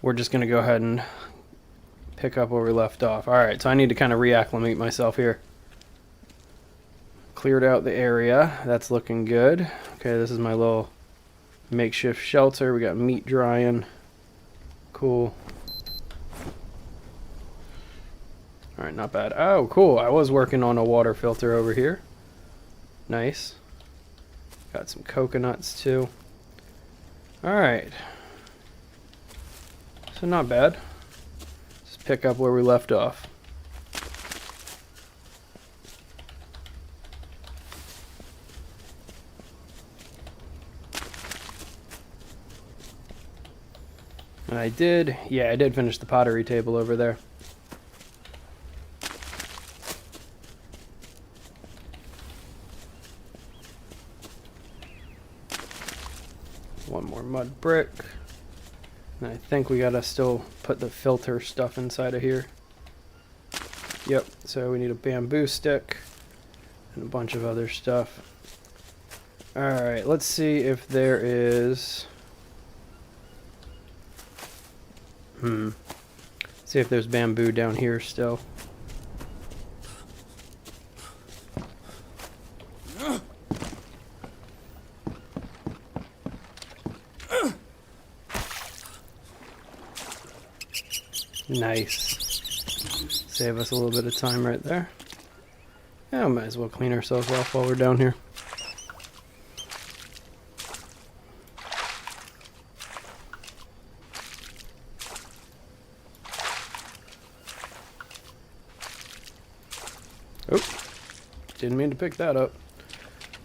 we're just going to go ahead and pick up where we left off. Alright, so I need to kind of reacclimate myself here. Cleared out the area. That's looking good. Okay, this is my little makeshift shelter. We got meat drying. Cool. Alright, not bad. Oh, cool. I was working on a water filter over here. Nice. Got some coconuts too. Alright. So not bad. Just pick up where we left off. And I did finish the pottery table over there. One more mud brick. And I think we gotta still put the filter stuff inside of here. Yep, so we need a bamboo stick and a bunch of other stuff. Alright, let's see if there is... See if there's bamboo down here still. Nice. Save us a little bit of time right there. Yeah, might as well clean ourselves off while we're down here. Oh, didn't mean to pick that up.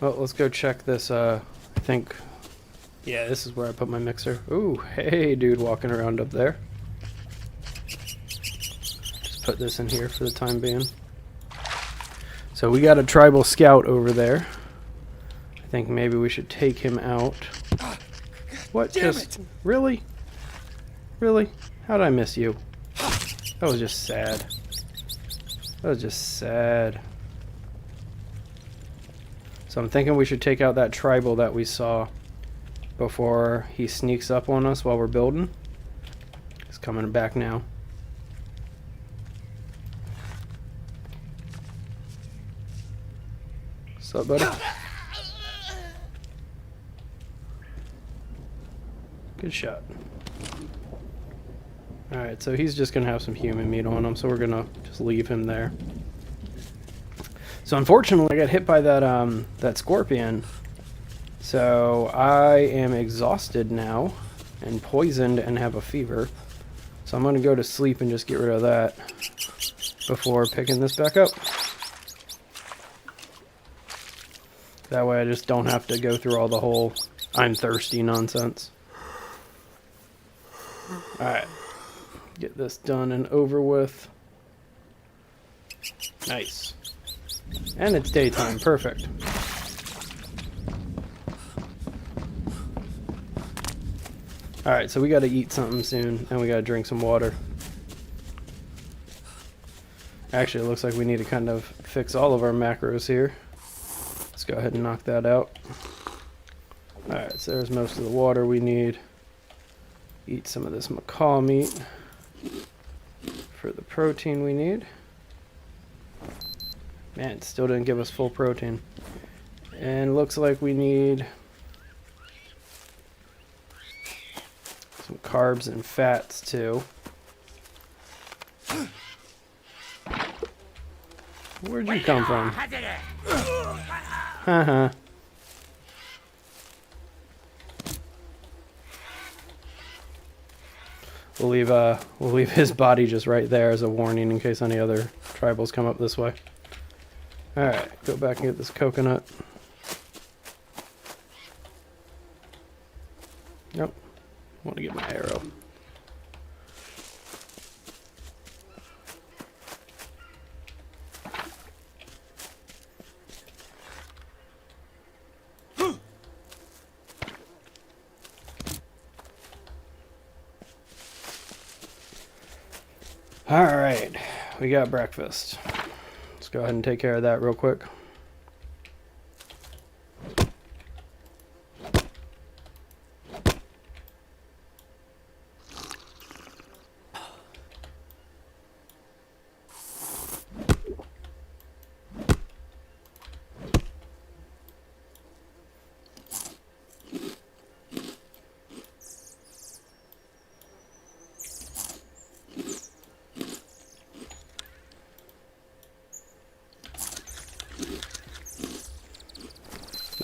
Well, let's go check this, I think, yeah, this is where I put my mixer. Ooh, hey, dude walking around up there. Just put this in here for the time being. So we got a tribal scout over there. I think maybe we should take him out. What? Just, really? Really? How did I miss you? That was just sad. That was just sad. So I'm thinking we should take out that tribal that we saw before he sneaks up on us while we're building. He's coming back now. What's up, buddy? Good shot. Alright, so he's just going to have some human meat on him, so we're going to just leave him there. So unfortunately I got hit by that that scorpion. So I am exhausted now and poisoned and have a fever. So I'm going to go to sleep and just get rid of that before picking this back up. That way I just don't have to go through all the whole I'm thirsty nonsense. Alright. Get this done and over with. Nice. And it's daytime. Perfect. Alright, so we gotta eat something soon, and we gotta drink some water. Actually, it looks like we need to kind of fix all of our macros here. Let's go ahead and knock that out. Alright, so there's most of the water we need. Eat some of this macaw meat for the protein we need. Man, it still didn't give us full protein. And looks like we need some carbs and fats too. Where'd you come from? Haha. We'll leave his body just right there as a warning in case any other tribals come up this way. Alright, go back and get this coconut. Nope. I want to get my arrow. Alright, we got breakfast. Let's go ahead and take care of that real quick.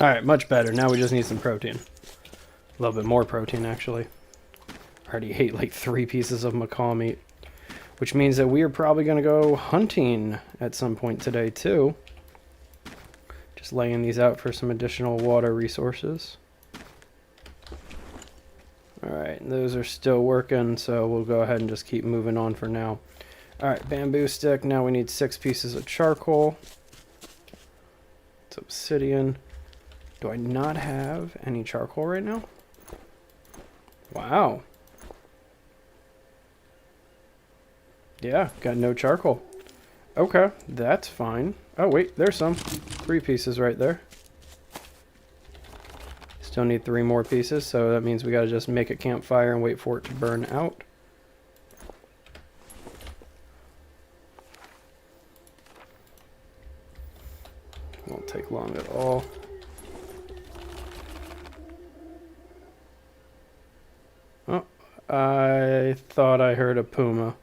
Alright, much better. Now we just need some protein. A little bit more protein, actually. I already ate like 3 pieces of macaw meat. Which means that we are probably going to go hunting at some point today, too. Just laying these out for some additional water resources. Alright, those are still working, so we'll go ahead and just keep moving on for now. Alright, bamboo stick. Now we need 6 pieces of charcoal. It's obsidian. Do I not have any charcoal right now? Wow. Yeah, got no charcoal. Okay, that's fine. Oh, wait, there's some. 3 pieces right there. Still need 3 more pieces, so that means we gotta just make a campfire and wait for it to burn out. Won't take long at all. Oh, I thought I heard a puma.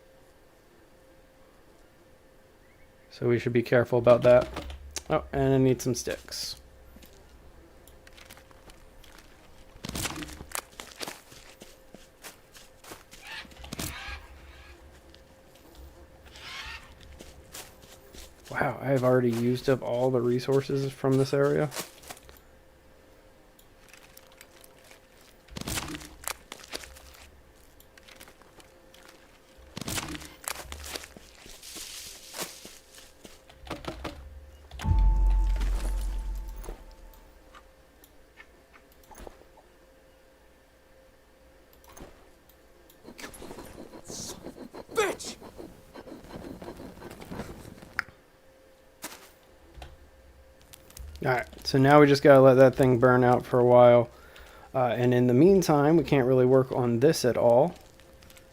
So we should be careful about that. Oh, and I need some sticks. Wow, I have already used up all the resources from this area. Alright, so now we just gotta let that thing burn out for a while. And in the meantime, we can't really work on this at all.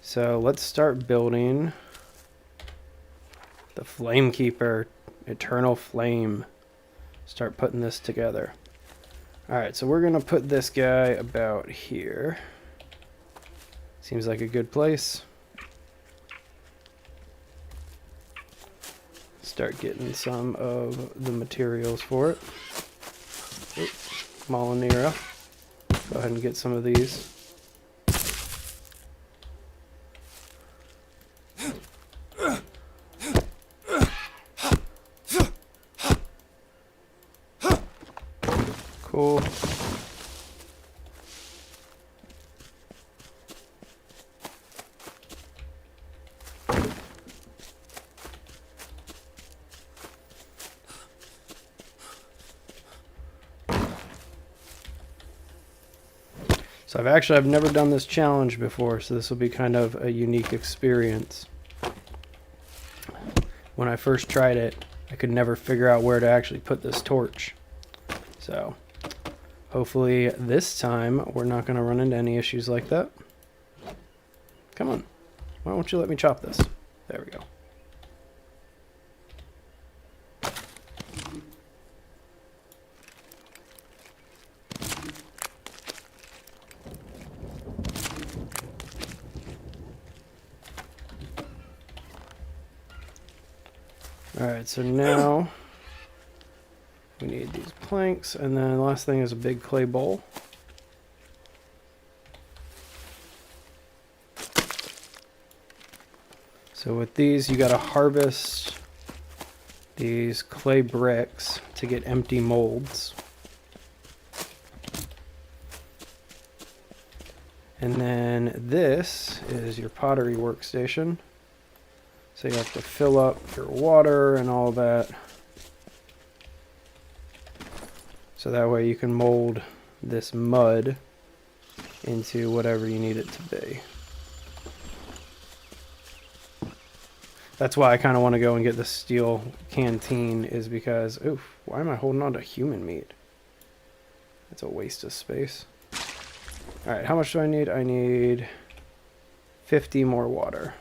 So let's start building the Flamekeeper, Eternal Flame. Start putting this together. Alright, so we're gonna put this guy about here. Seems like a good place. Start getting some of the materials for it. Molinera. Go ahead and get some of these. Cool. So I've never done this challenge before, so this will be kind of a unique experience. When I first tried it, I could never figure out where to actually put this torch. So hopefully this time we're not going to run into any issues like that. Come on. Why don't you let me chop this? There we go. Alright, so now we need these planks, and then the last thing is a big clay bowl. So with these, you gotta harvest these clay bricks to get empty molds. And then this is your pottery workstation. So you have to fill up your water and all that. So that way you can mold this mud into whatever you need it to be. That's why I kind of want to go and get the steel canteen, is because, oof, why am I holding on to human meat? That's a waste of space. Alright, how much do I need? I need 50 more water.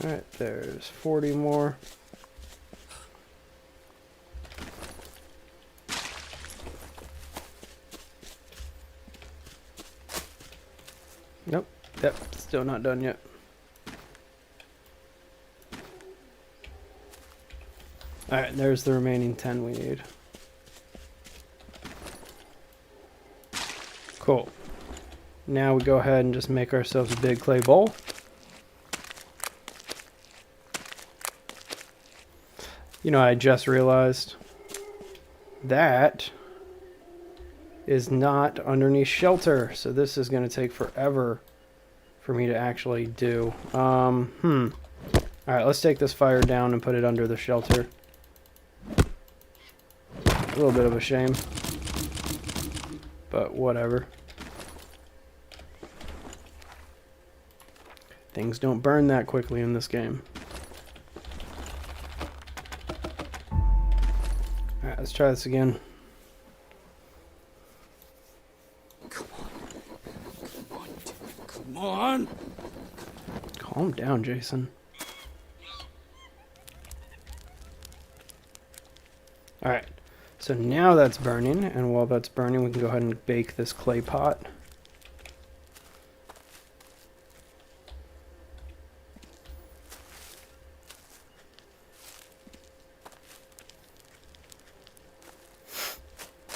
Alright, there's 40 more. Nope, Yep, still not done yet. Alright, there's the remaining 10 we need. Cool. Now we go ahead and just make ourselves a big clay bowl. You know, I just realized that is not underneath shelter, so this is going to take forever for me to actually do. Alright, let's take this fire down and put it under the shelter. A little bit of a shame, but whatever. Things don't burn that quickly in this game. Alright, let's try this again. Come on. Come on. Calm down, Jason. Alright, so now that's burning, and while that's burning, we can go ahead and bake this clay pot.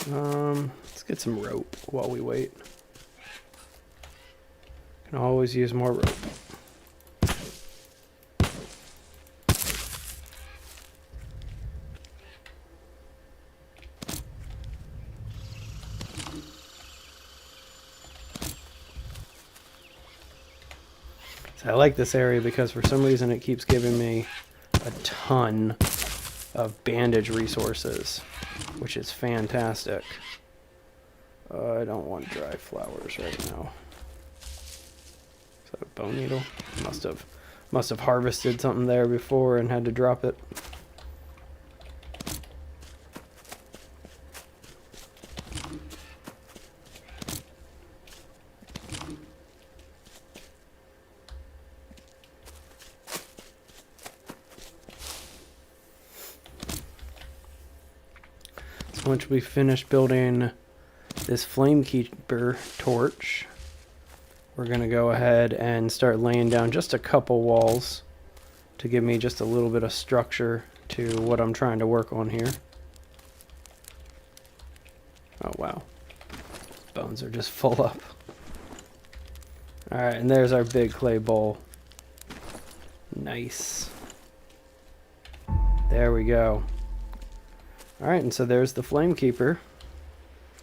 Let's get some rope while we wait. Can always use more rope. So I like this area because for some reason it keeps giving me a ton of bandage resources, which is fantastic. I don't want dry flowers right now. Is that a bone needle? Must have harvested something there before and had to drop it. So once we finish building this Flamekeeper torch, we're going to go ahead and start laying down just a couple walls to give me just a little bit of structure to what I'm trying to work on here. Oh wow, bones are just full up. Alright, and there's our big clay bowl. Nice. There we go. Alright, and so there's the Flamekeeper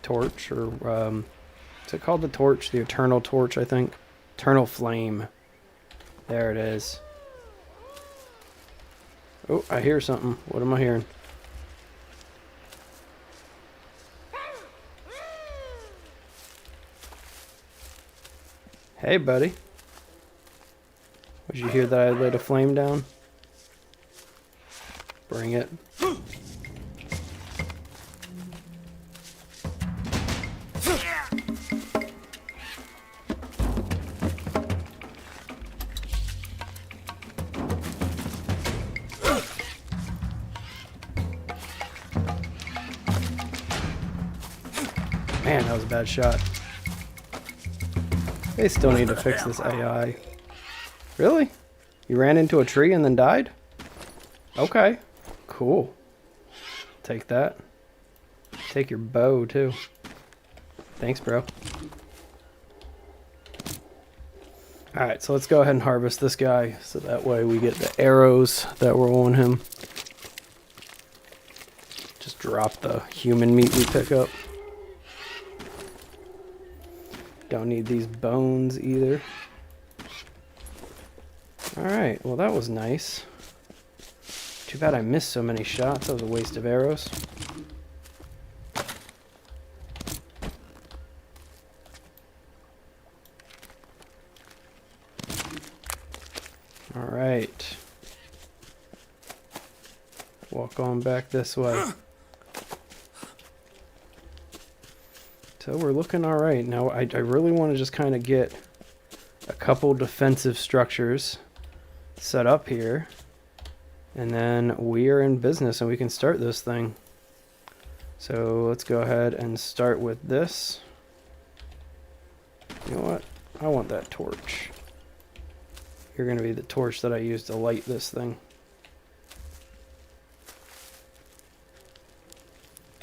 torch, or is it called the torch? The Eternal Torch, I think. Eternal Flame. There it is. Oh, I hear something. What am I hearing? Hey, buddy. Did you hear that I laid a flame down? Bring it. Man, that was a bad shot. They still need to fix this AI. Really? You ran into a tree and then died? Okay. Cool. Take that. Take your bow, too. Thanks, bro. Alright, so let's go ahead and harvest this guy, so that way we get the arrows that were on him. Just drop the human meat we pick up. Don't need these bones either. Alright, well that was nice. Too bad I missed so many shots. That was a waste of arrows. Alright. Walk on back this way. So we're looking alright. Now I really want to just kind of get a couple defensive structures set up here. And then we are in business and we can start this thing. So let's go ahead and start with this. You know what? I want that torch. You're going to be the torch that I use to light this thing.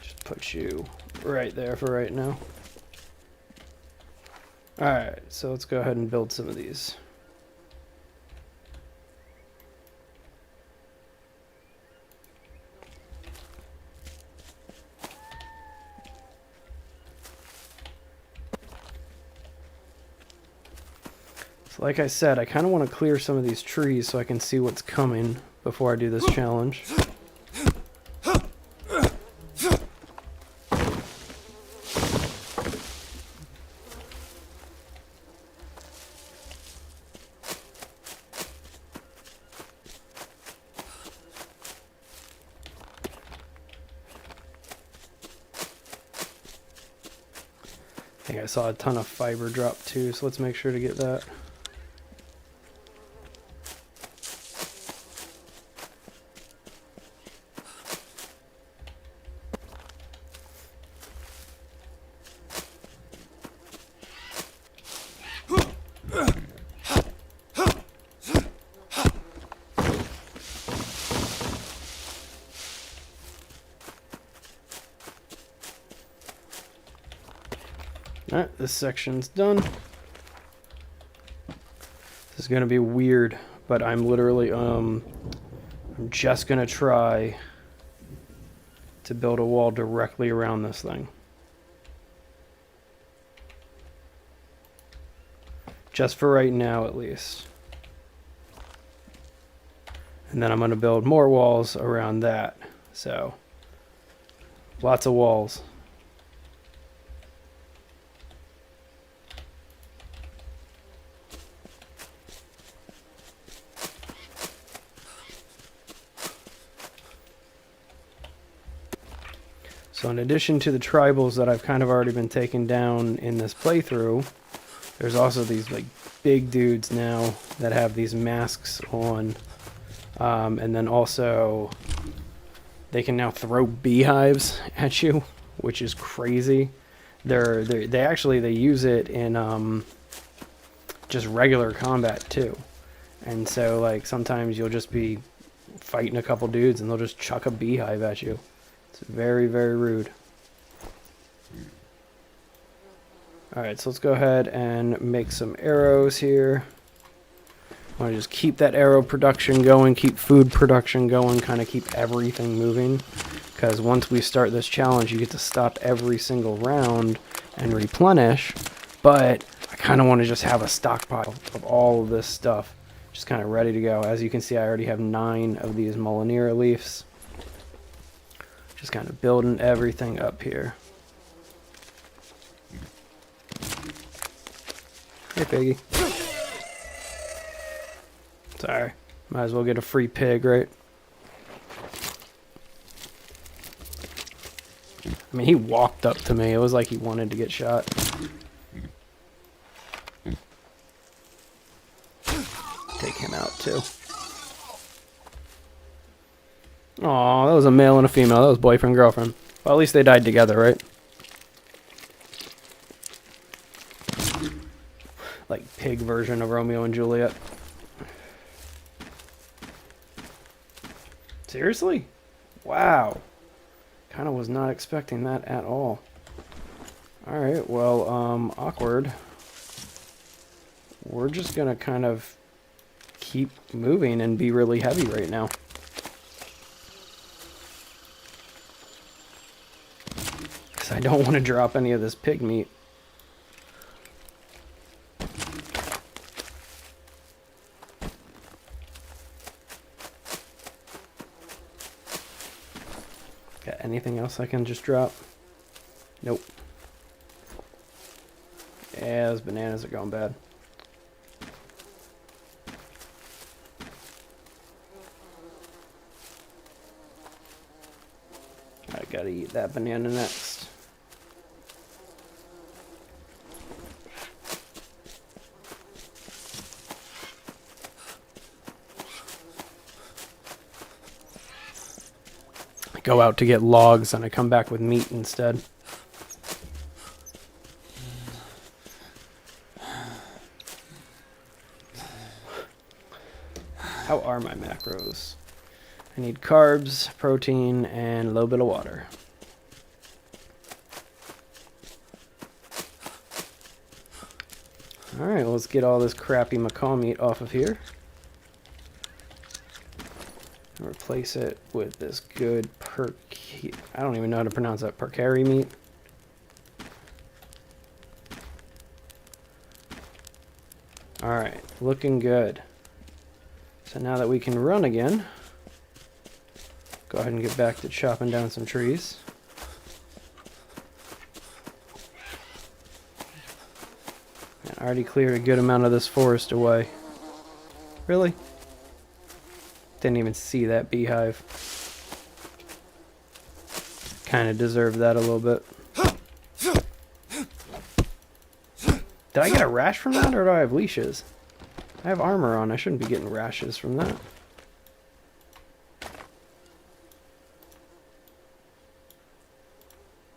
Just put you right there for right now. Alright, so let's go ahead and build some of these. So like I said, I kind of want to clear some of these trees so I can see what's coming before I do this challenge. I think I saw a ton of fiber drop too, so let's make sure to get that. Alright, this section's done. This is going to be weird, but I'm literally, I'm just going to try to build a wall directly around this thing. Just for right now, at least. And then I'm going to build more walls around that. So, lots of walls. So in addition to the tribals that I've kind of already been taking down in this playthrough, there's also these like big dudes now that have these masks on. And then also they can now throw beehives at you, which is crazy. They use it in just regular combat too. And so like sometimes you'll just be fighting a couple dudes and they'll just chuck a beehive at you. It's very, very rude. Alright, so let's go ahead and make some arrows here. I want to just keep that arrow production going, keep food production going, kind of keep everything moving. Because once we start this challenge, you get to stop every single round and replenish. But I kind of want to just have a stockpile of all of this stuff just kind of ready to go. As you can see, I already have 9 of these Molinera leaves. Just kind of building everything up here. Hey, piggy. Sorry. Might as well get a free pig, right? I mean, he walked up to me. It was like he wanted to get shot. Take him out, too. Aw, that was a male and a female. That was boyfriend, girlfriend. Well, at least they died together, right? Like pig version of Romeo and Juliet. Seriously? Wow. Kind of was not expecting that at all. Alright, well, awkward. We're just gonna kind of keep moving and be really heavy right now. I don't want to drop any of this pig meat. Got anything else I can just drop? Nope. Yeah, those bananas are going bad. I gotta eat that banana next. Go out to get logs and I come back with meat instead. How are my macros? I need carbs, protein, and a little bit of water. Alright, well, let's get all this crappy macaw meat off of here. And replace it with this good I don't even know how to pronounce that. Percari meat. Alright, looking good. So now that we can run again, go ahead and get back to chopping down some trees. I already cleared a good amount of this forest away. Really? Didn't even see that beehive. Kind of deserved that a little bit. Did I get a rash from that, or do I have leashes? I have armor on. I shouldn't be getting rashes from that.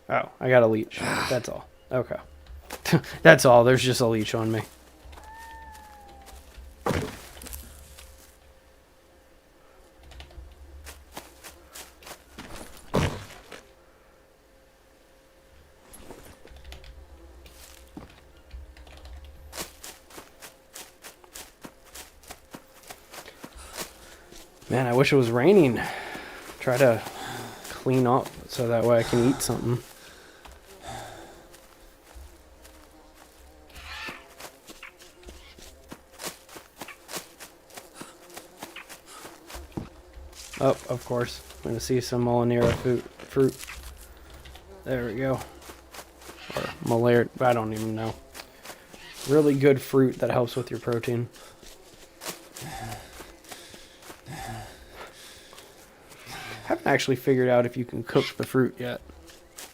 Oh, I got a leech. That's all. Okay. That's all. There's just a leech on me. Man, I wish it was raining. Try to clean up so that way I can eat something. Oh, of course. I'm going to see some Molinera fruit. There we go. Or Molinera, I don't even know. Really good fruit that helps with your protein. Haven't actually figured out if you can cook the fruit yet.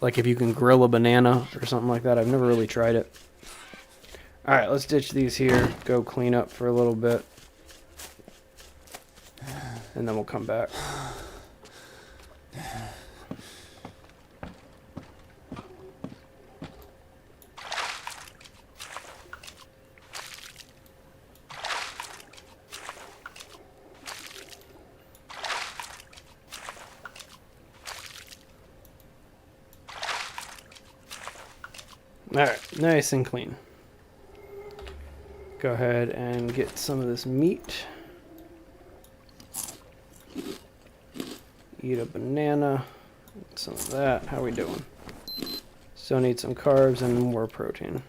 Like if you can grill a banana or something like that. I've never really tried it. Alright, let's ditch these here. Go clean up for a little bit. And then we'll come back. Alright, nice and clean. Go ahead and get some of this meat. Eat a banana. Some of that. How we doing? Still need some carbs and more protein.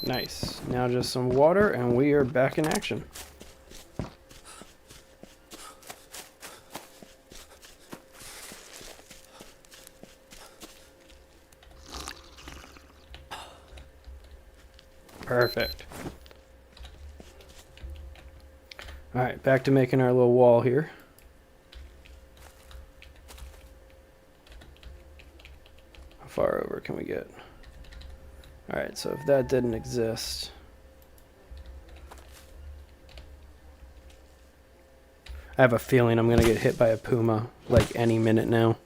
Nice. Now just some water and we are back in action. Perfect. Alright, back to making our little wall here. How far over can we get? Alright, so if that didn't exist... I have a feeling I'm going to get hit by a puma like any minute now.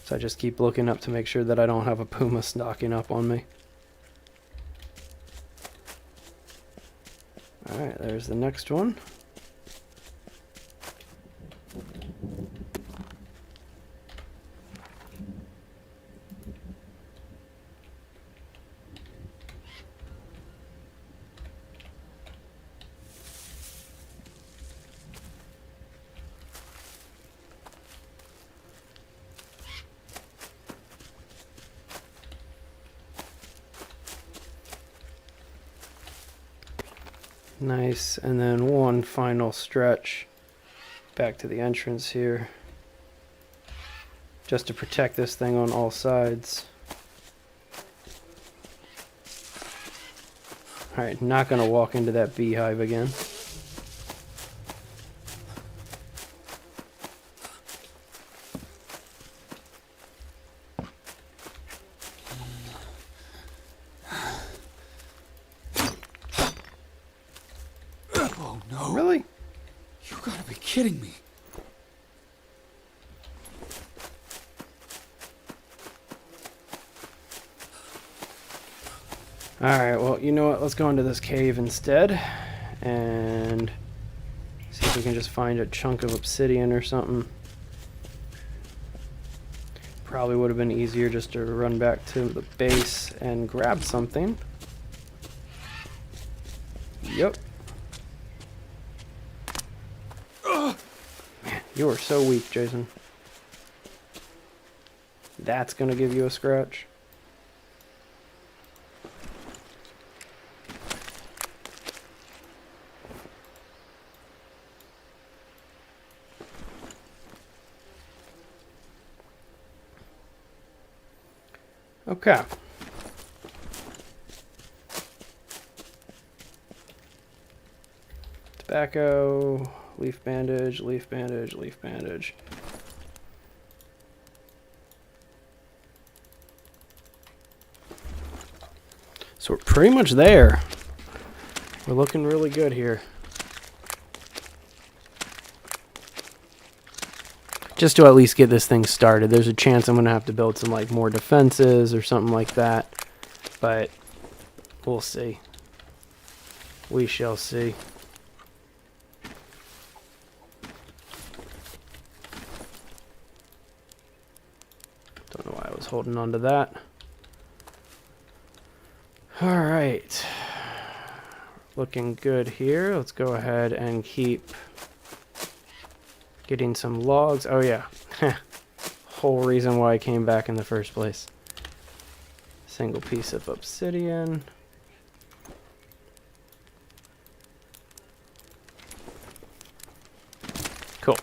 So I just keep looking up to make sure that I don't have a puma stalking up on me. Alright, there's the next one. Nice, and then one final stretch back to the entrance here, just to protect this thing on all sides. Alright, not gonna walk into that beehive again. Really? You gotta be kidding me. Alright, well, you know what? Let's go into this cave instead. and see if we can just find a chunk of obsidian or something. Probably would have been easier just to run back to the base and grab something. Yep. Man, you are so weak, Jason. That's gonna give you a scratch. Okay. Tobacco, leaf bandage, leaf bandage, leaf bandage. So we're pretty much there. We're looking really good here. Just to at least get this thing started. There's a chance I'm going to have to build some like more defenses or something like that. But we'll see. We shall see. Don't know why I was holding on to that. Alright. Looking good here. Let's go ahead and keep getting some logs. Oh yeah. Whole reason why I came back in the first place. Single piece of obsidian. Cool.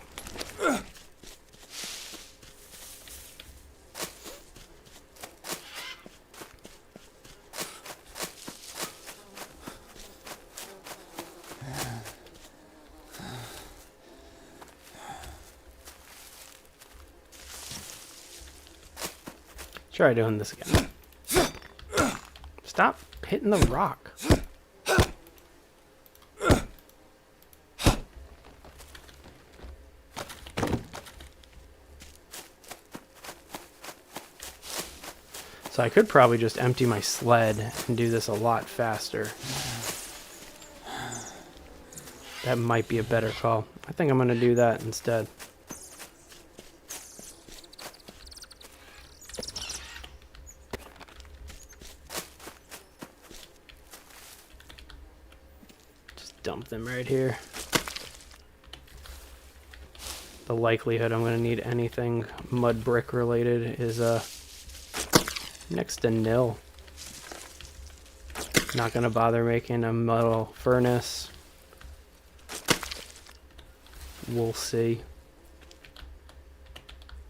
Try doing this again. Stop hitting the rock. So I could probably just empty my sled and do this a lot faster. That might be a better call. I think I'm going to do that instead. Dump them right here. The likelihood I'm going to need anything mud brick related is next to nil. Not going to bother making a metal furnace. We'll see.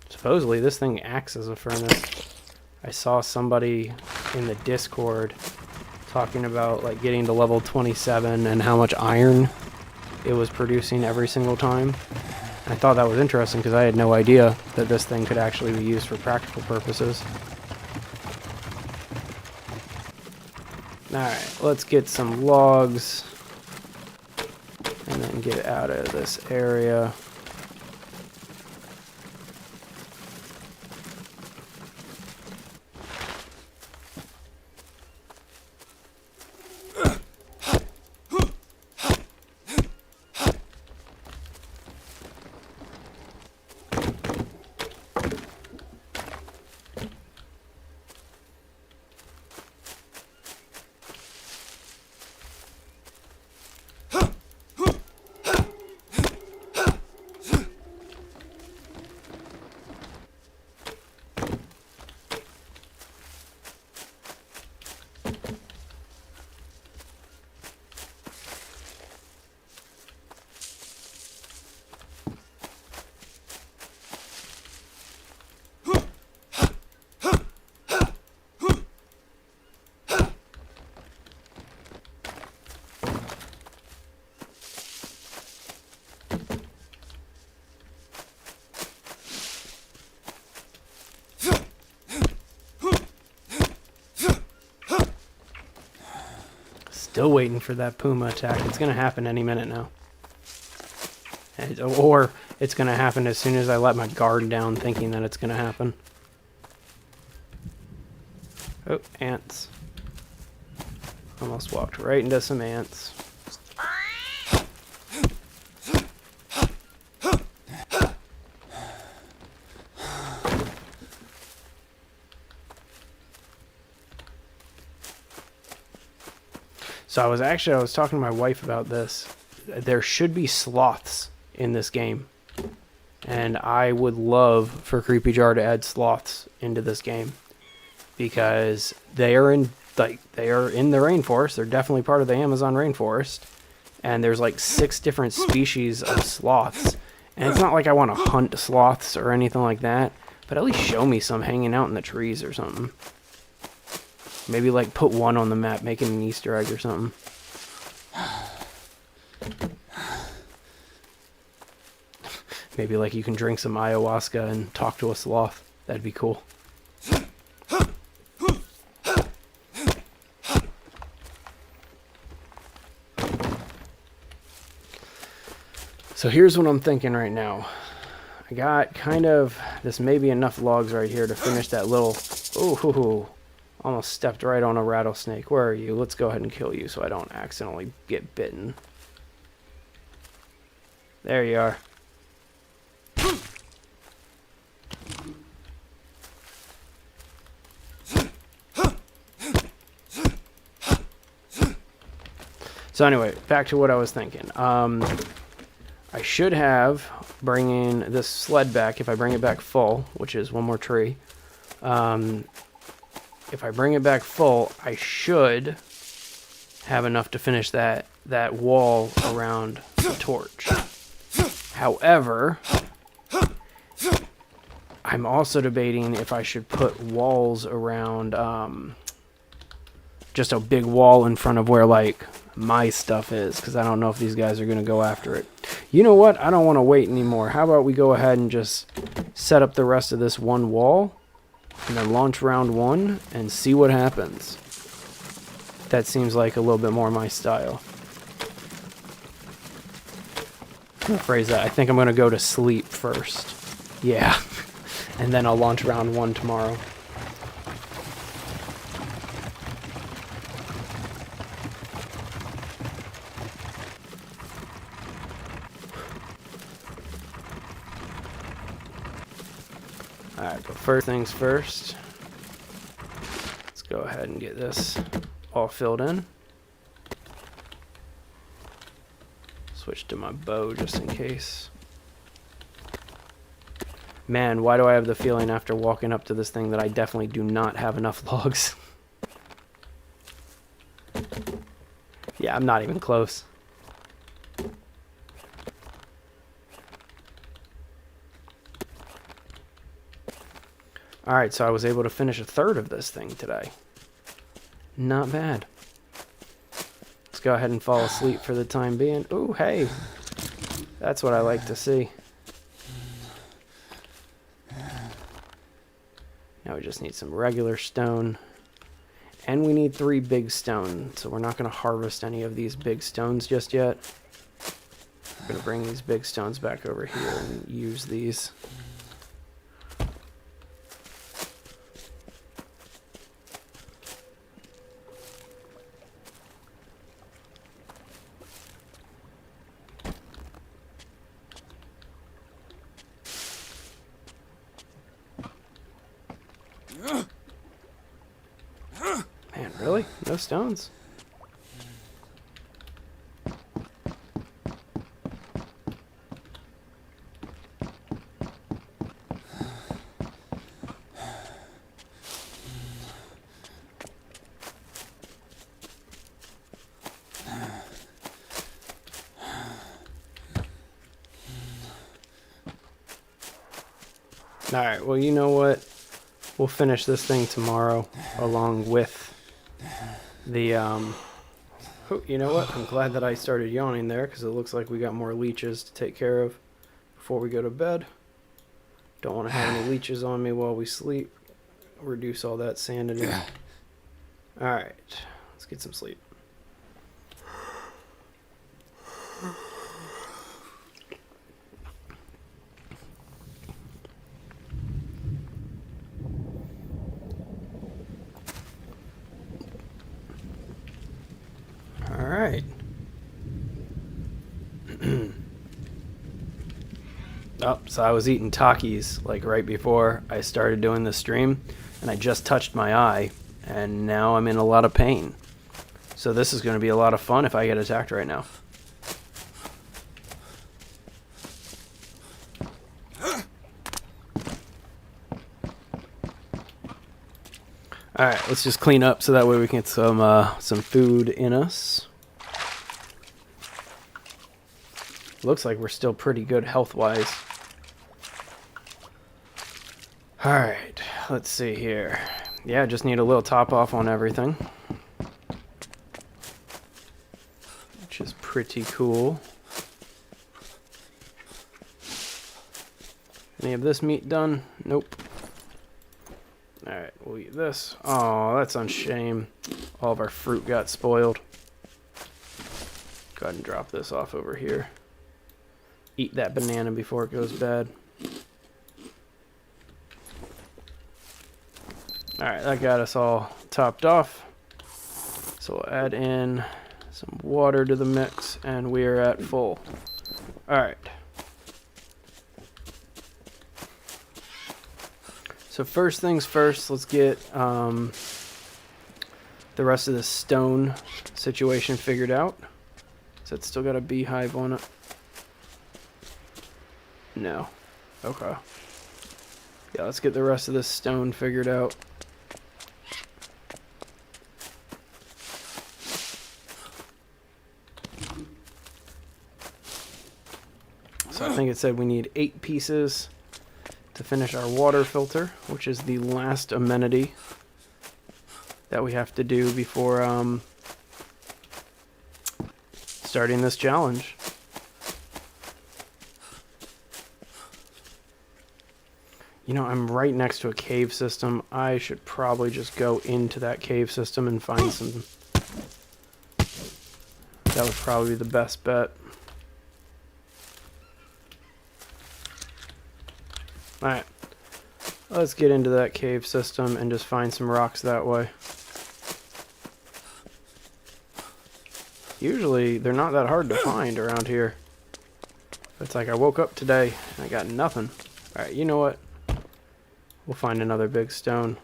Supposedly this thing acts as a furnace. I saw somebody in the Discord talking about like getting to level 27 and how much iron it was producing every single time. I thought that was interesting because I had no idea that this thing could actually be used for practical purposes. Alright, let's get some logs and then get out of this area. Still waiting for that puma attack. It's going to happen any minute now. Or it's going to happen as soon as I let my guard down thinking that it's going to happen. Oh, ants. Almost walked right into some ants. So I was talking to my wife about this. There should be sloths in this game. And I would love for Creepy Jar to add sloths into this game. Because they are in the rainforest. They're definitely part of the Amazon rainforest. And there's like 6 different species of sloths. And it's not like I want to hunt sloths or anything like that. But at least show me some hanging out in the trees or something. Maybe like put one on the map, make it an Easter egg or something. Maybe like you can drink some ayahuasca and talk to a sloth. That'd be cool. So here's what I'm thinking right now. I got kind of, this may be enough logs right here to finish that little, ooh, almost stepped right on a rattlesnake. Where are you? Let's go ahead and kill you so I don't accidentally get bitten. There you are. So anyway, back to what I was thinking. I should have bringing this sled back, if I bring it back full, which is one more tree. If I bring it back full, I should have enough to finish that wall around the torch. However, I'm also debating if I should put walls around, just a big wall in front of where, like, my stuff is, because I don't know if these guys are going to go after it. You know what? I don't want to wait anymore. How about we go ahead and just set up the rest of this one wall, and then launch round 1 and see what happens. That seems like a little bit more my style. I'm gonna phrase that. I think I'm going to go to sleep first. Yeah. And then I'll launch round 1 tomorrow. Alright, but first things first. Let's go ahead and get this all filled in. Switch to my bow just in case. Man, why do I have the feeling after walking up to this thing that I definitely do not have enough logs? Yeah, I'm not even close. Alright, so I was able to finish a third of this thing today. Not bad. Let's go ahead and fall asleep for the time being. Ooh, hey. That's what I like to see. Now we just need some regular stone. And we need 3 big stone. So we're not going to harvest any of these big stones just yet. I'm going to bring these big stones back over here and use these. Man, really? No stones? Alright, well, you know what? We'll finish this thing tomorrow along with the, oh, you know what? I'm glad that I started yawning there because it looks like we got more leeches to take care of before we go to bed. Don't want to have any leeches on me while we sleep. Reduce all that sanity. Alright, let's get some sleep. Alright. Oh, so I was eating Takis like right before I started doing the stream, and I just touched my eye, and now I'm in a lot of pain. So this is going to be a lot of fun if I get attacked right now. Alright, let's just clean up so that way we can get some food in us. Looks like we're still pretty good health-wise. Alright, let's see here. Yeah, just need a little top off on everything. Which is pretty cool. Any of this meat done? Nope. Alright, we'll eat this. Oh, that's a shame. All of our fruit got spoiled. Go ahead and drop this off over here. Eat that banana before it goes bad. Alright, that got us all topped off. So we'll add in some water to the mix, and we are at full. Alright. So first things first, let's get the rest of the stone situation figured out. So it's still got a beehive on it. No. Okay. Yeah, let's get the rest of this stone figured out. So I think it said we need 8 pieces to finish our water filter, which is the last amenity that we have to do before starting this challenge. You know, I'm right next to a cave system. I should probably just go into that cave system and find some. That would probably be the best bet. Alright, let's get into that cave system and just find some rocks that way. Usually, they're not that hard to find around here. It's like I woke up today and I got nothing. Alright, you know what? We'll find another big stone.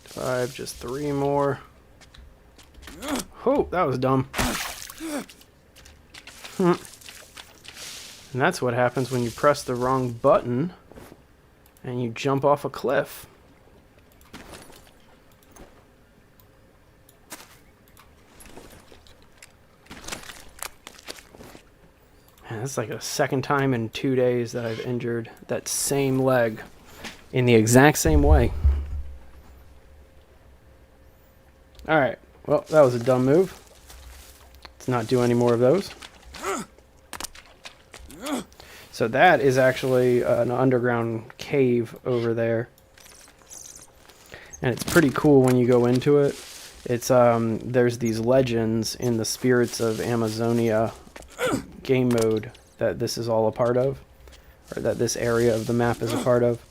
5, just 3 more. Oh, that was dumb. And that's what happens when you press the wrong button and you jump off a cliff. And that's like the second time in 2 days that I've injured that same leg in the exact same way. Alright, well, that was a dumb move. Let's not do any more of those. So that is actually an underground cave over there. And it's pretty cool when you go into it. It's there's these legends in the Spirits of Amazonia game mode that this is all a part of, or that this area of the map is a part of.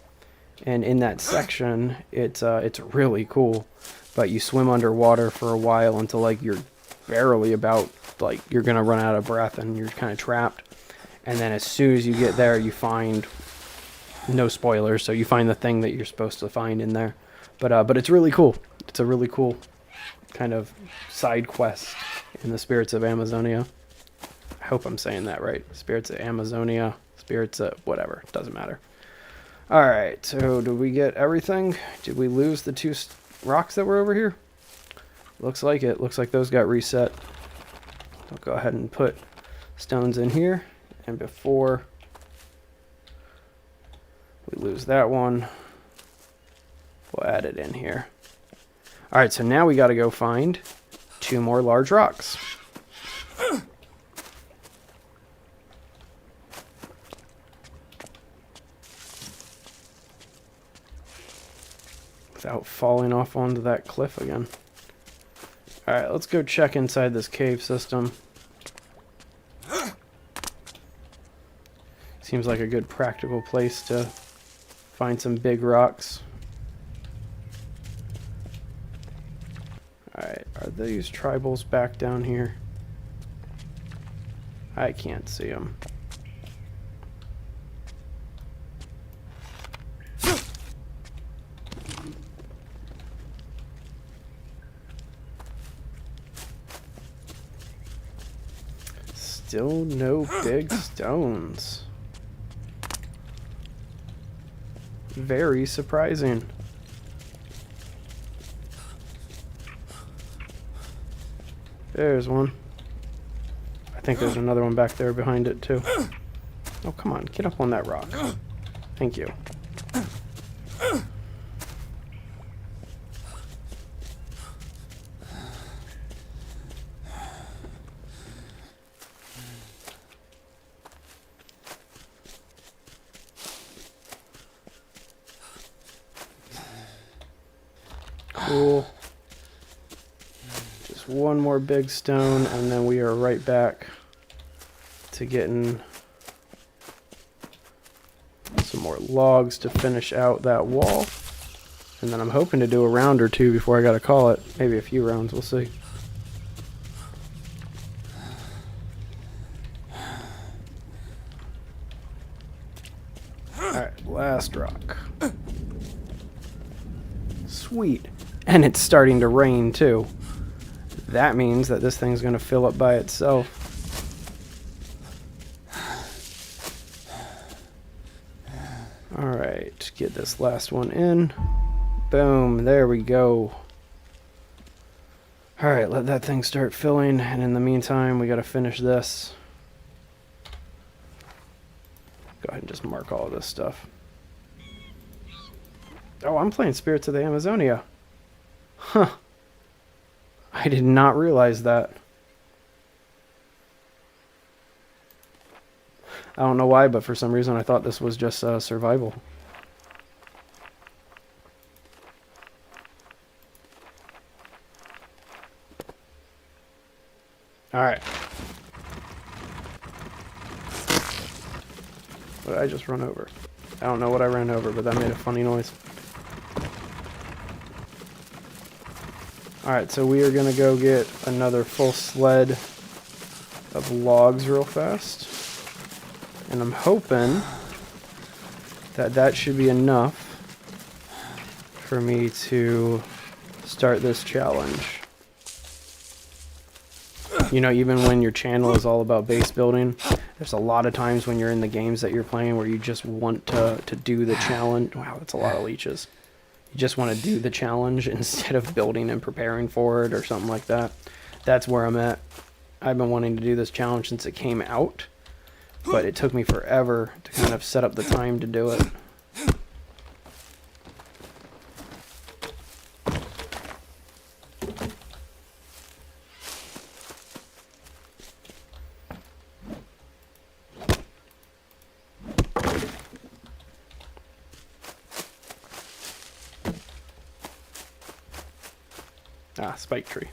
And in that section, it's really cool. But you swim underwater for a while until like you're barely about, like you're gonna run out of breath and you're kind of trapped. And then as soon as you get there, you find, no spoilers, so you find the thing that you're supposed to find in there. But it's really cool. It's a really cool kind of side quest in the Spirits of Amazonia. I hope I'm saying that right. Spirits of Amazonia, Spirits of whatever, doesn't matter. Alright, so did we get everything? Did we lose the 2 rocks that were over here? Looks like it. Looks like those got reset. I'll go ahead and put stones in here. And before we lose that one, we'll add it in here. Alright, so now we got to go find 2 more large rocks. Without falling off onto that cliff again. Alright, let's go check inside this cave system. Seems like a good practical place to find some big rocks. Alright, are these tribals back down here? I can't see them. Still no big stones. Very surprising. There's one. I think there's another one back there behind it too. Oh, come on. Get up on that rock. Thank you. Cool. Just one more big stone, and then we are right back to getting some more logs to finish out that wall. And then I'm hoping to do a round or two before I gotta call it. Maybe a few rounds, we'll see. Alright, last rock. Sweet. And it's starting to rain too. That means that this thing's gonna fill up by itself. Alright, get this last one in. Boom, there we go. Alright, let that thing start filling, and in the meantime, we gotta finish this. Go ahead and just mark all of this stuff. Oh, I'm playing Spirits of the Amazonia. Huh. I did not realize that. I don't know why, but for some reason I thought this was just survival. Alright. What did I just run over? I don't know what I ran over, but that made a funny noise. Alright, so we are going to go get another full sled of logs real fast. And I'm hoping that that should be enough for me to start this challenge. You know, even when your channel is all about base building, there's a lot of times when you're in the games that you're playing where you just want to do the challenge. Wow, that's a lot of leeches. You just want to do the challenge instead of building and preparing for it or something like that. That's where I'm at. I've been wanting to do this challenge since it came out, but it took me forever to kind of set up the time to do it. Ah, spike tree.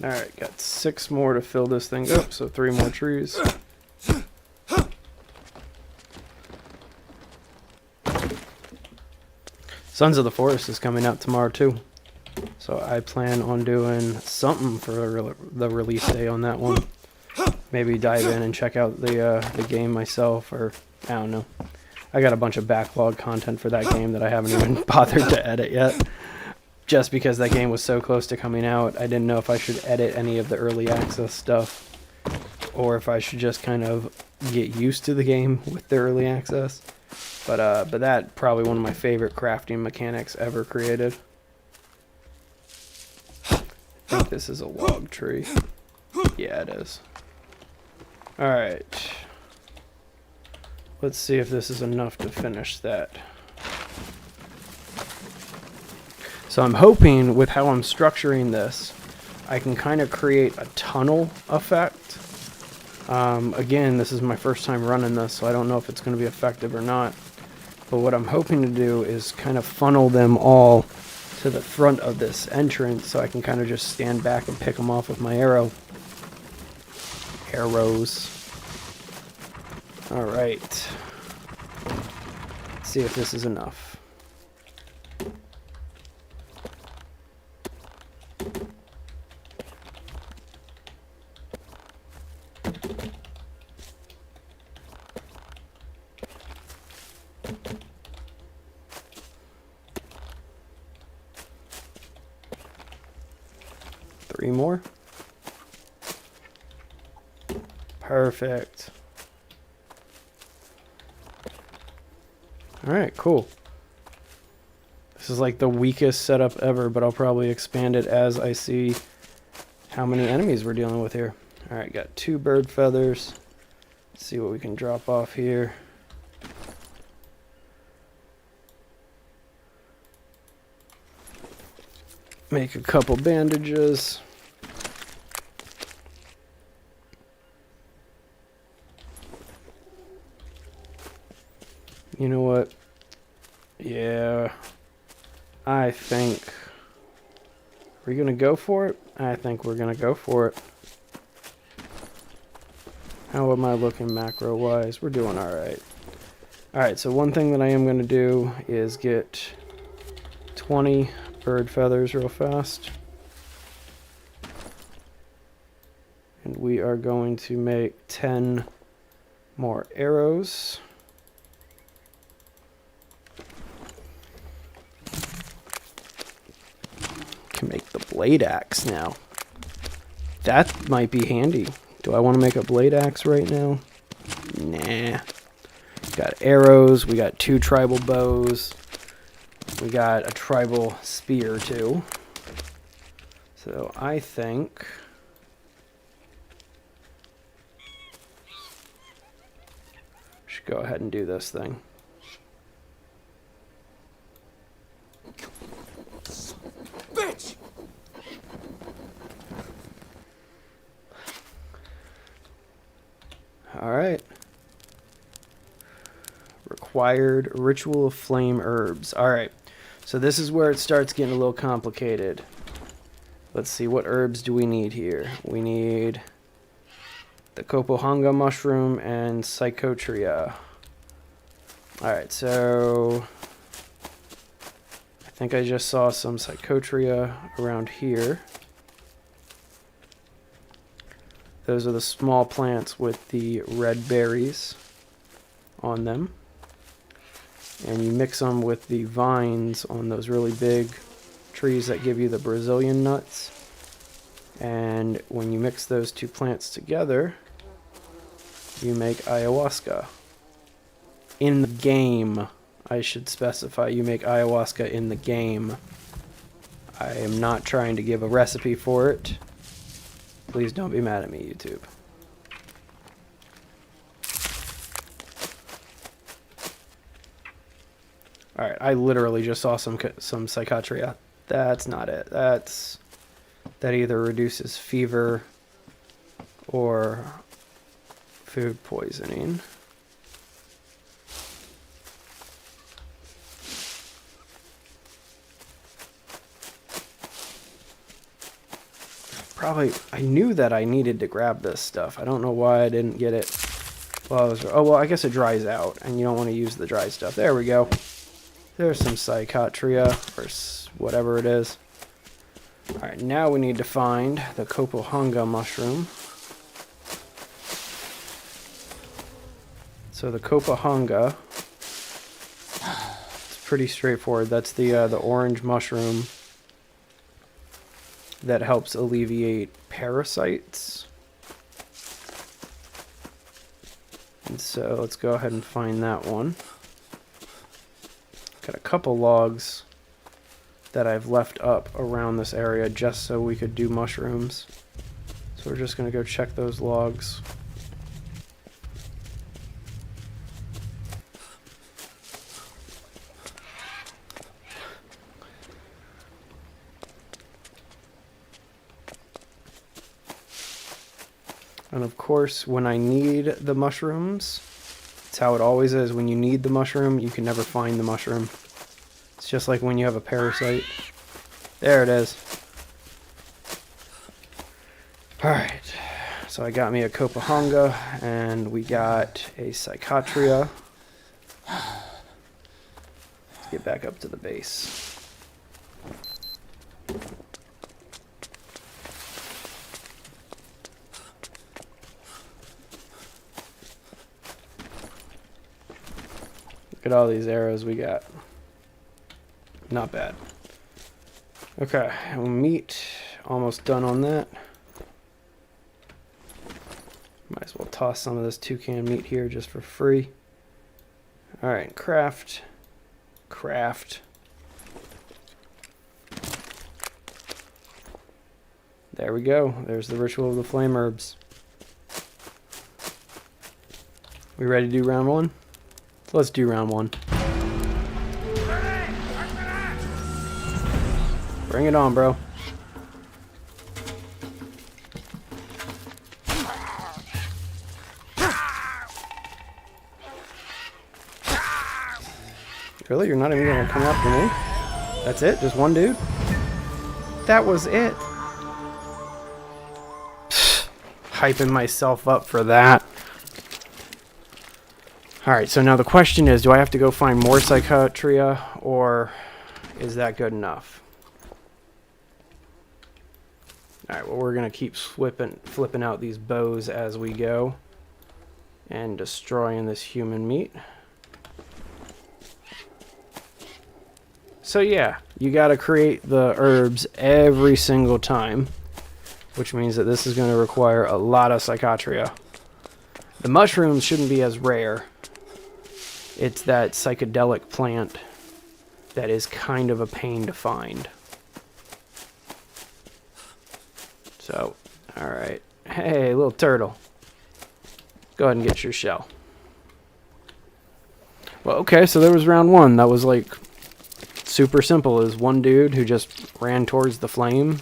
Alright, got 6 more to fill this thing up, so 3 more trees. Sons of the Forest is coming out tomorrow too. So I plan on doing something for the release day on that one. Maybe dive in and check out the game myself, or I don't know. I got a bunch of backlog content for that game that I haven't even bothered to edit yet. Just because that game was so close to coming out, I didn't know if I should edit any of the early access stuff, or if I should just kind of get used to the game with the early access. But that probably one of my favorite crafting mechanics ever created. I think this is a log tree. Yeah, it is. Alright. Let's see if this is enough to finish that. So I'm hoping with how I'm structuring this, I can kind of create a tunnel effect Again, this is my first time running this, so I don't know if it's going to be effective or not. But what I'm hoping to do is kind of funnel them all to the front of this entrance so I can kind of just stand back and pick them off with my arrows. Alright. Let's see if this is enough. Three more. Perfect. Alright, cool. This is like the weakest setup ever, but I'll probably expand it as I see how many enemies we're dealing with here. Alright, got 2 bird feathers. Let's see what we can drop off here. Make a couple bandages. You know what? Yeah. I think... Are we going to go for it? I think we're going to go for it. How am I looking macro-wise? We're doing alright. Alright, so one thing that I am going to do is get 20 bird feathers real fast. And we are going to make 10 more arrows. Can make the blade axe now. That might be handy. Do I want to make a blade axe right now? Nah. Got arrows. We got 2 tribal bows. We got a tribal spear too. So I think we should go ahead and do this thing. Bitch! Alright. Required ritual of flame herbs. Alright. So this is where it starts getting a little complicated. Let's see, what herbs do we need here? We need the Copohanga mushroom and Psychotria. Alright, so I think I just saw some Psychotria around here. Those are the small plants with the red berries on them. And you mix them with the vines on those really big trees that give you the Brazilian nuts. And when you mix those 2 plants together, you make ayahuasca. In the game, I should specify, you make ayahuasca in the game. I am not trying to give a recipe for it. Please don't be mad at me, YouTube. Alright, I literally just saw some Psychotria. That's not it. That either reduces fever or food poisoning. Probably, I knew that I needed to grab this stuff. I don't know why I didn't get it. Well, I guess it dries out, and you don't want to use the dry stuff. There we go. There's some Psychotria, or whatever it is. Alright, now we need to find the Copohanga mushroom. So the Copohanga, it's pretty straightforward. That's the orange mushroom that helps alleviate parasites. And so let's go ahead and find that one. Got a couple logs that I've left up around this area just so we could do mushrooms. So we're just going to go check those logs. And of course, when I need the mushrooms, it's how it always is. When you need the mushroom, you can never find the mushroom. It's just like when you have a parasite. There it is. Alright, so I got me a Copahonga, and we got a Psychotria. Let's get back up to the base. Look at all these arrows we got. Not bad. Okay, meat. Almost done on that. Might as well toss some of this toucan meat here just for free. Alright, craft. Craft. There we go. There's the ritual of the flame herbs. We ready to do round one? Let's do round one. Bring it on, bro. Really? You're not even gonna come after me? That's it? Just one dude? That was it. Hyping myself up for that. Alright, so now the question is, do I have to go find more Psychotria, or is that good enough? Alright, well, we're going to keep flipping out these bows as we go. And destroying this human meat. So yeah, you got to create the herbs every single time. Which means that this is going to require a lot of Psychotria. The mushrooms shouldn't be as rare. It's that psychedelic plant that is kind of a pain to find. So, alright. Hey, little turtle. Go ahead and get your shell. Well, okay, so there was round one. That was like super simple. It was one dude who just ran towards the flame.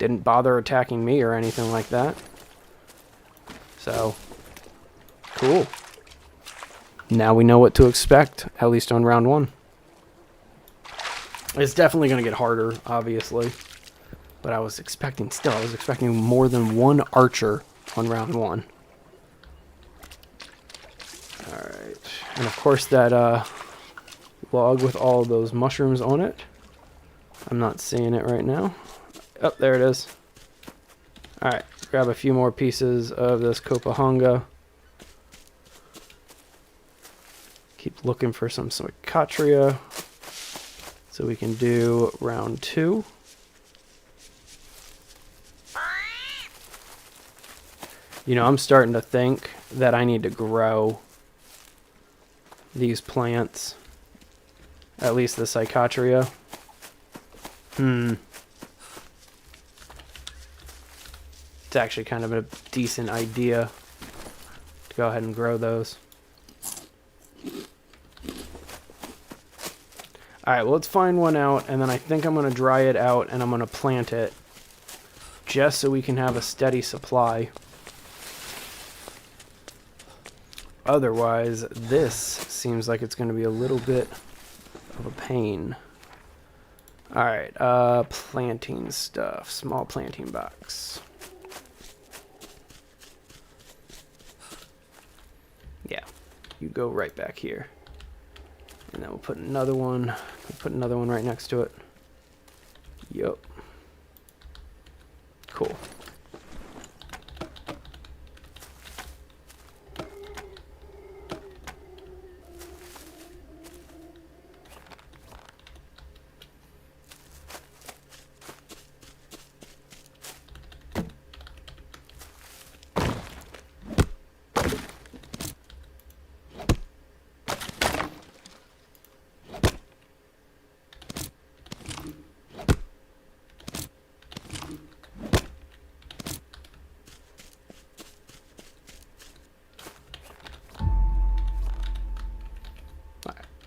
Didn't bother attacking me or anything like that. So, cool. Now we know what to expect, at least on round one. It's definitely going to get harder, obviously. But I was expecting more than one archer on round one. Alright. And of course that log with all those mushrooms on it. I'm not seeing it right now. Oh, there it is. Alright, grab a few more pieces of this Copahonga. Keep looking for some Psychotria so we can do round two. You know, I'm starting to think that I need to grow these plants. At least the Psychotria. It's actually kind of a decent idea to go ahead and grow those. Alright, well, let's find one out, and then I think I'm going to dry it out, and I'm going to plant it, just so we can have a steady supply. Otherwise, this seems like it's going to be a little bit of a pain. Alright, planting stuff. Small planting box. Yeah, you go right back here. And then we'll put another one. We'll put another one right next to it. Yup. Cool.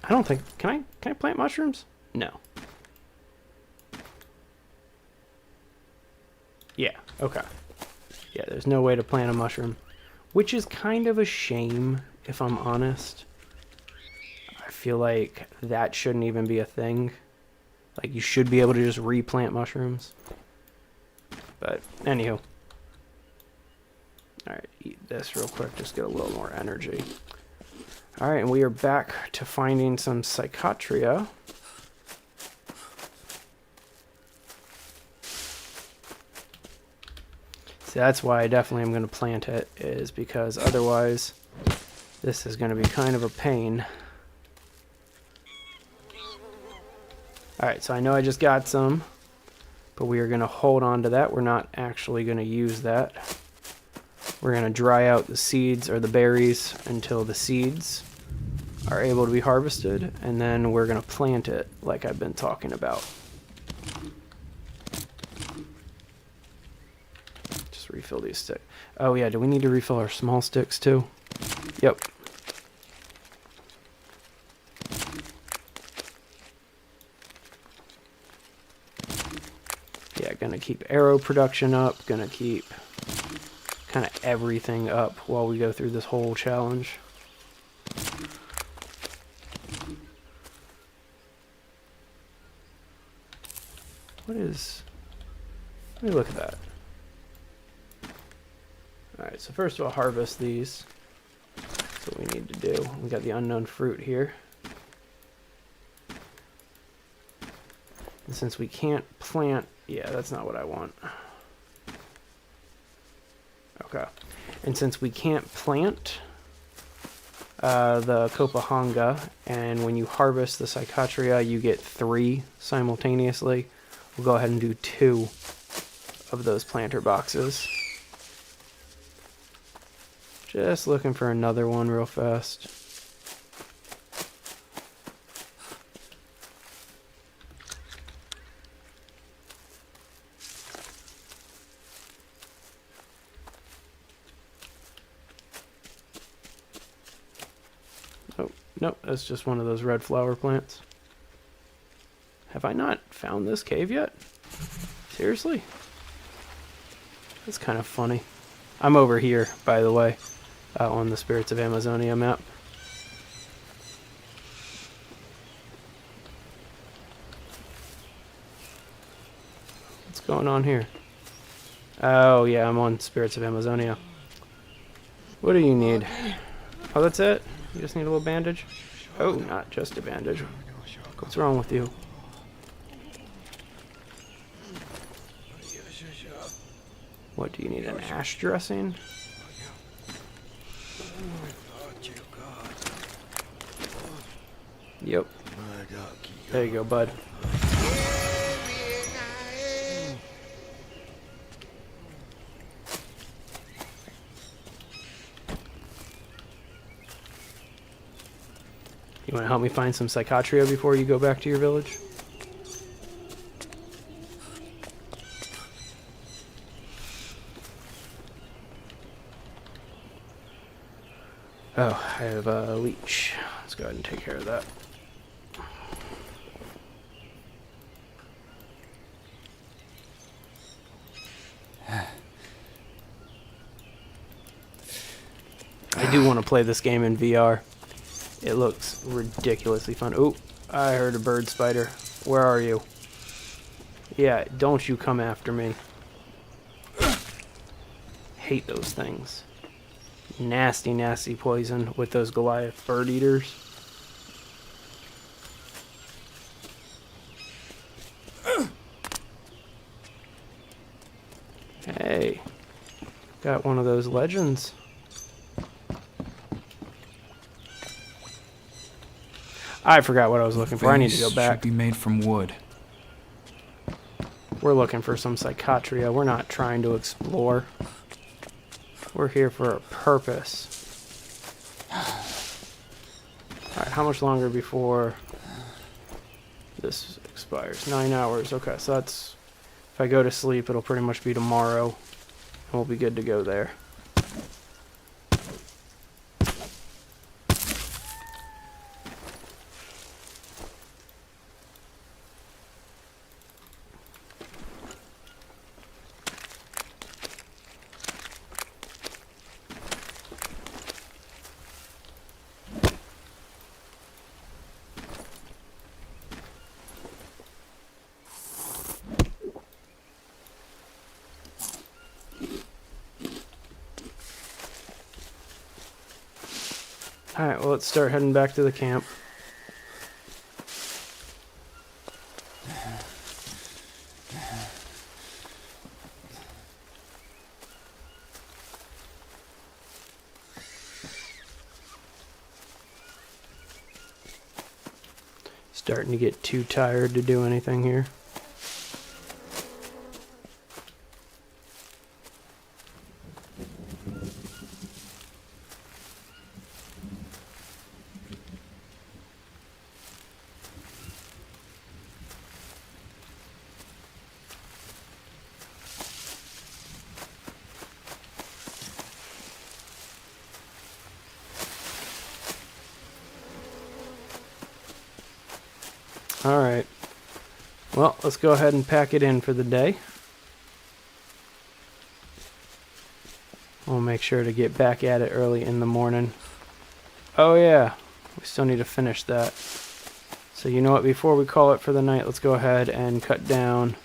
I don't think, can I plant mushrooms? No. Yeah, okay. Yeah, there's no way to plant a mushroom. Which is kind of a shame, if I'm honest. I feel like that shouldn't even be a thing. Like, you should be able to just replant mushrooms. But, anywho. Alright, eat this real quick, just get a little more energy. Alright, and we are back to finding some psychotria. So that's why I definitely am going to plant it, is because otherwise this is going to be kind of a pain. Alright, so I know I just got some, but we are going to hold on to that. We're not actually going to use that. We're going to dry out the seeds or the berries until the seeds are able to be harvested, and then we're going to plant it like I've been talking about. Refill these sticks. Oh yeah, do we need to refill our small sticks too? Yep. Yeah, gonna keep arrow production up, gonna keep kind of everything up while we go through this whole challenge. What is... Let me look at that. Alright, so first of all, harvest these. That's what we need to do. We got the unknown fruit here. And since we can't plant... Yeah, that's not what I want. Okay. And since we can't plant the Copahanga, and when you harvest the Psychotria, you get 3 simultaneously, we'll go ahead and do 2 of those planter boxes. Just looking for another one real fast. Oh, nope, that's just one of those red flower plants. Have I not found this cave yet? Seriously? That's kind of funny. I'm over here, by the way. On the Spirits of Amazonia map. What's going on here? Oh yeah, I'm on Spirits of Amazonia. What do you need? Oh, that's it? You just need a little bandage? Oh, not just a bandage. What's wrong with you? What do you need? An ash dressing? Yep. There you go, bud. You want to help me find some Psychotria before you go back to your village? Oh, I have a leech. Let's go ahead and take care of that. I do want to play this game in VR. It looks ridiculously fun. Oh, I heard a bird spider. Where are you? Yeah, don't you come after me. Hate those things. Nasty, nasty poison with those Goliath bird eaters. Hey, got one of those legends. I forgot what I was looking for. I need to go back. Should be made from wood. We're looking for some Psychotria. We're not trying to explore. We're here for a purpose. Alright, how much longer before this expires? 9 hours. Okay, so that's... If I go to sleep, it'll pretty much be tomorrow. And we'll be good to go there. Alright, well, let's start heading back to the camp. Starting to get too tired to do anything here. Alright, well, let's go ahead and pack it in for the day. We'll make sure to get back at it early in the morning. Oh yeah, we still need to finish that. So you know what, before we call it for the night, let's go ahead and cut down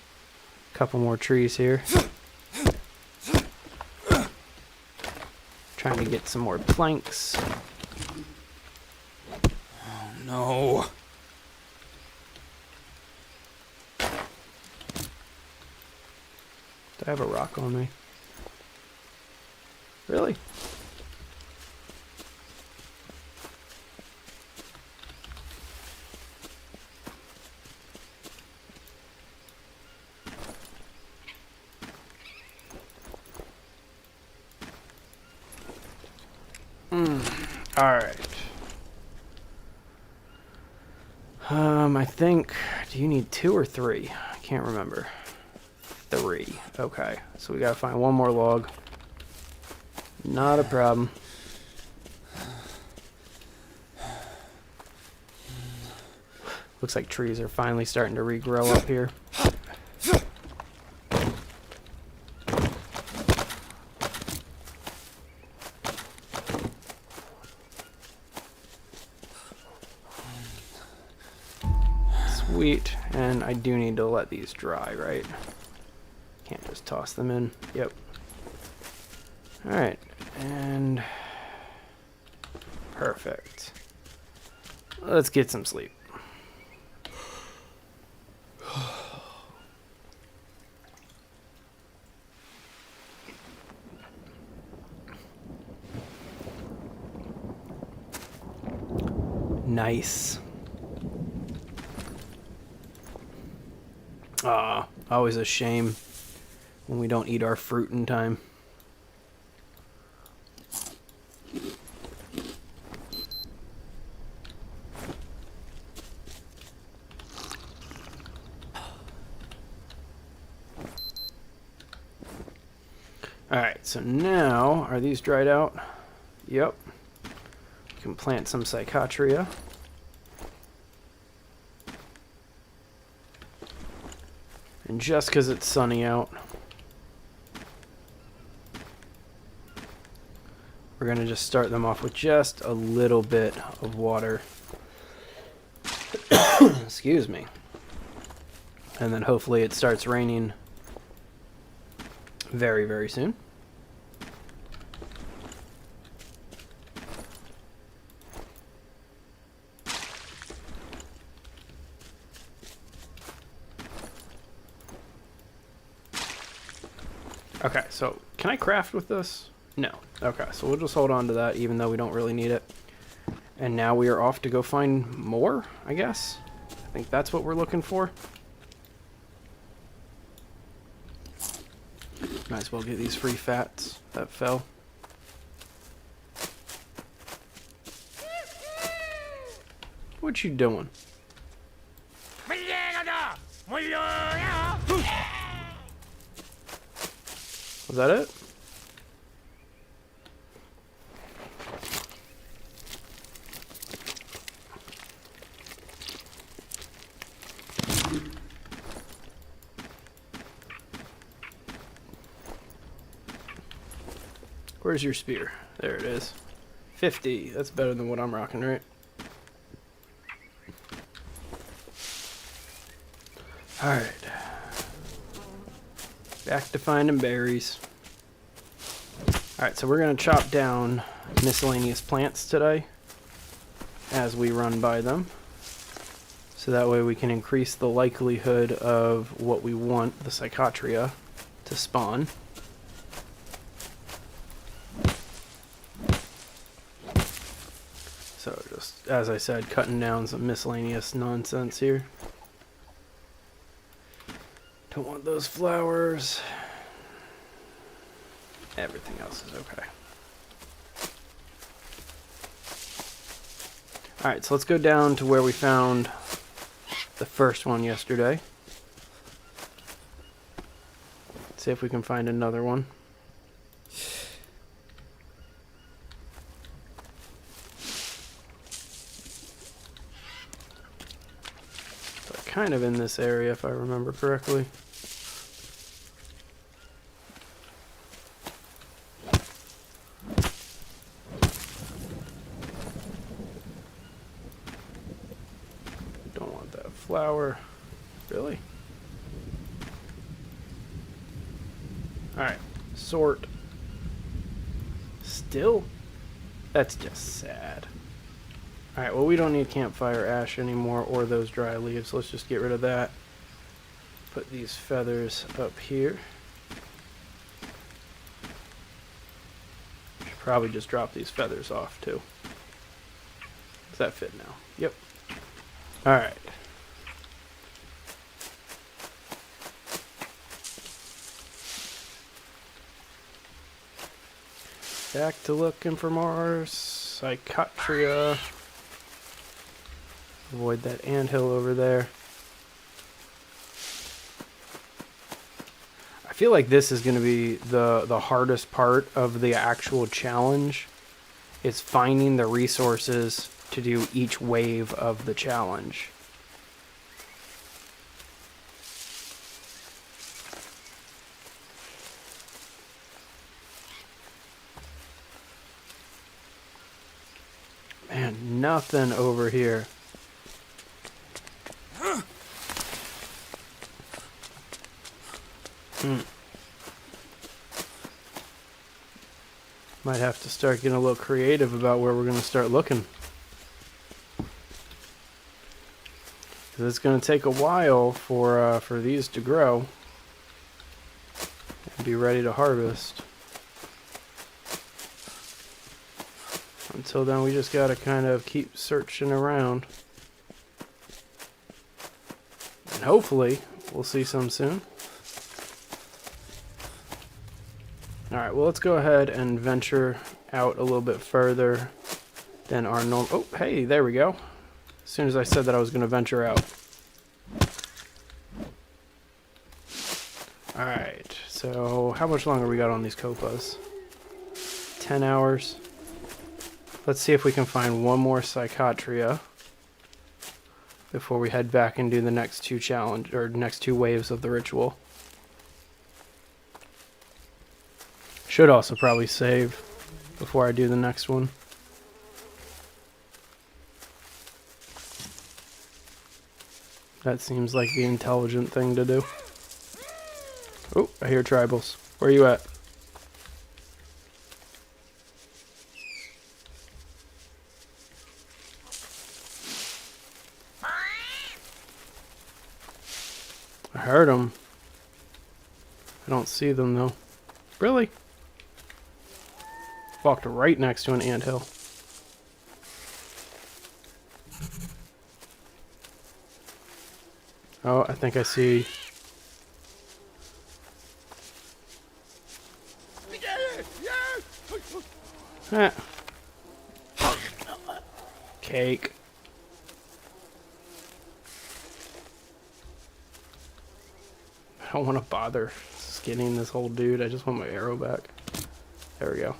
a couple more trees here. Trying to get some more planks. Oh no. I have a rock on me. Really? Alright. I think... Do you need 2 or 3? I can't remember. 3. Okay, so we gotta find one more log. Not a problem. Looks like trees are finally starting to regrow up here. Sweet, and I do need to let these dry, right? Can't just toss them in. Yep. Alright, and perfect. Let's get some sleep. Nice. Always a shame when we don't eat our fruit in time. Alright, so now, are these dried out? Yep. We can plant some psychotria. And just because it's sunny out, we're going to just start them off with just a little bit of water. Excuse me. And then hopefully it starts raining very, very soon. Okay, so can I craft with this? No. Okay, so we'll just hold on to that even though we don't really need it. And now we are off to go find more, I guess. I think that's what we're looking for. Might as well get these free fats that fell. What you doing? Was that it? Where's your spear? There it is. 50. That's better than what I'm rocking, right? Alright. Back to finding berries. Alright, so we're going to chop down miscellaneous plants today. as we run by them. So that way we can increase the likelihood of what we want, the Psychotria, to spawn. So just, as I said, cutting down some miscellaneous nonsense here. Don't want those flowers. Everything else is okay. Alright, so let's go down to where we found the first one yesterday. See if we can find another one. But kind of in this area, if I remember correctly. Don't want that flower. Really? Alright, sort. Still? That's just sad. Alright, well we don't need campfire ash anymore or those dry leaves. Let's just get rid of that. Put these feathers up here. Should probably just drop these feathers off too. Does that fit now? Yep. Alright. Back to looking for more Psychotria. Avoid that anthill over there. I feel like this is going to be the hardest part of the actual challenge. It's finding the resources to do each wave of the challenge. Man, nothing over here. Might have to start getting a little creative about where we're going to start looking. Because it's going to take a while for these to grow and be ready to harvest. Until then, we just got to kind of keep searching around. And hopefully, we'll see some soon. Alright, well, let's go ahead and venture out a little bit further than our normal... Oh, hey, there we go. As soon as I said that I was going to venture out. Alright, so how much longer we got on these copas? 10 hours. Let's see if we can find one more Psychotria before we head back and do the next two challenge, or next two waves of the ritual. Should also probably save before I do the next one. That seems like the intelligent thing to do. Oh, I hear tribals. Where are you at? I heard them. I don't see them though. Really? Walked right next to an anthill. Oh, I think I see. Ah. Cake. I don't want to bother skinning this whole dude. I just want my arrow back. There we go.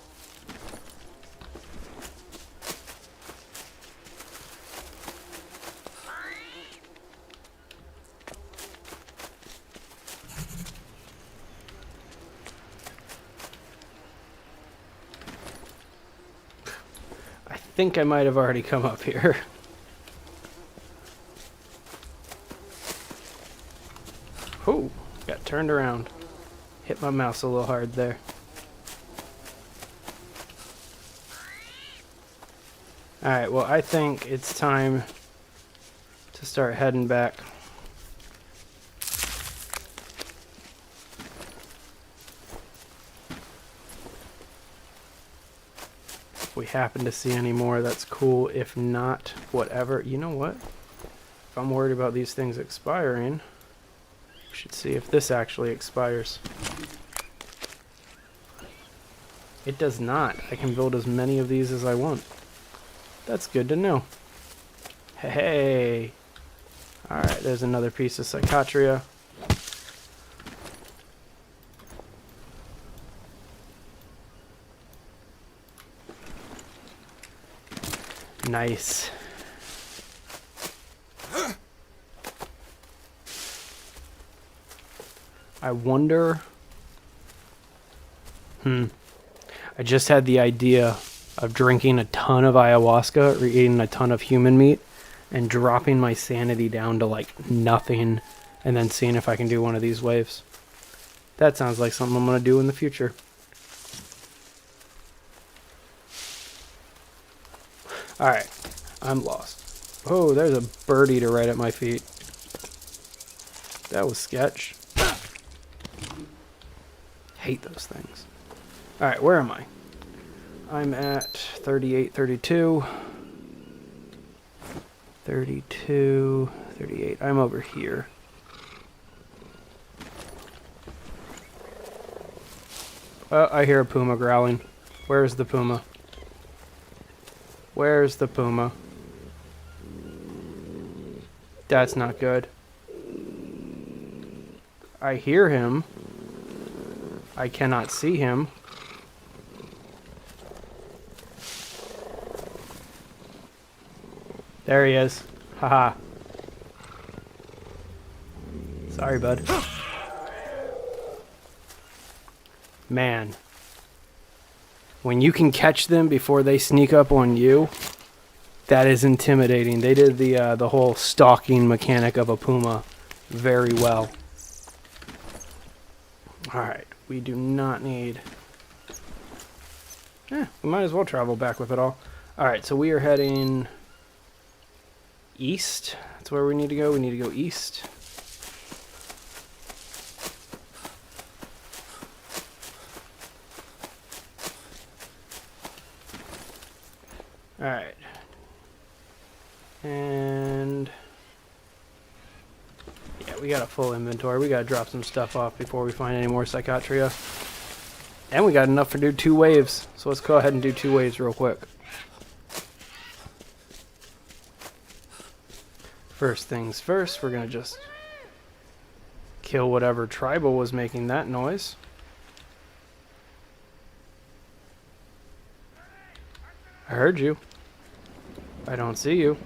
I think I might have already come up here. Oh, got turned around. Hit my mouse a little hard there. Alright, well, I think it's time to start heading back. If we happen to see any more, that's cool. If not, whatever. You know what? If I'm worried about these things expiring, we should see if this actually expires. It does not. I can build as many of these as I want. That's good to know. Hey! Alright, there's another piece of Psychotria. Nice. I wonder... I just had the idea of drinking a ton of ayahuasca or eating a ton of human meat and dropping my sanity down to like nothing and then seeing if I can do one of these waves. That sounds like something I'm going to do in the future. Alright, I'm lost. Oh, there's a bird eater right at my feet. That was sketch. Hate those things. Alright, where am I? I'm at 38, 32. 32, 38. I'm over here. Oh, I hear a puma growling. Where's the puma? Where's the puma? That's not good. I hear him. I cannot see him. There he is. Haha. Sorry, bud. Man. When you can catch them before they sneak up on you, that is intimidating. They did the whole stalking mechanic of a puma very well. Alright, we do not need... we might as well travel back with it all. Alright, so we are heading... east. That's where we need to go. We need to go east. Alright. And... yeah, we got a full inventory. We got to drop some stuff off before we find any more Psychotria. And we got enough to do 2 waves. So let's go ahead and do 2 waves real quick. First things first, we're going to just kill whatever tribal was making that noise. I heard you. I don't see you.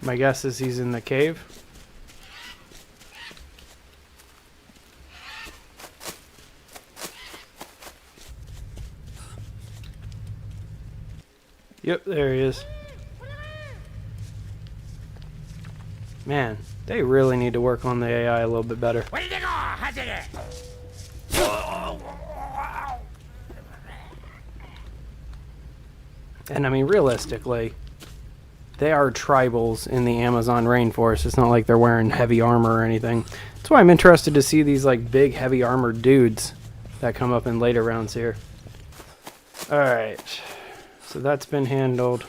My guess is he's in the cave. Yep, there he is. Man, they really need to work on the AI a little bit better. And I mean, realistically, they are tribals in the Amazon rainforest. It's not like they're wearing heavy armor or anything. That's why I'm interested to see these like big heavy armored dudes that come up in later rounds here. Alright. So that's been handled.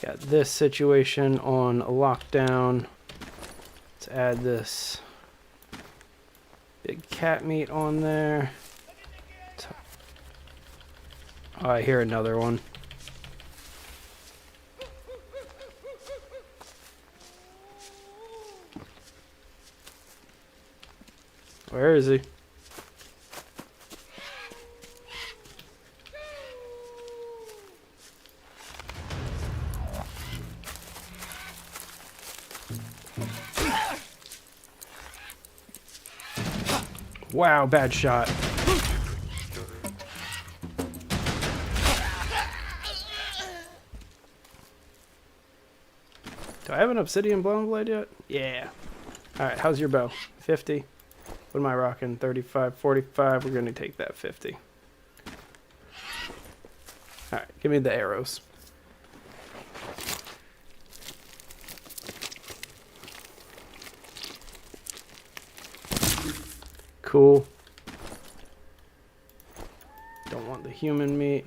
Got this situation on lockdown. Let's add this big cat meat on there. Oh, I hear another one. Where is he? Wow, bad shot. Do I have an obsidian blown blade yet? Yeah. Alright, how's your bow? 50? What am I rocking? 35, 45. We're going to take that 50. Alright, give me the arrows. Cool. Don't want the human meat.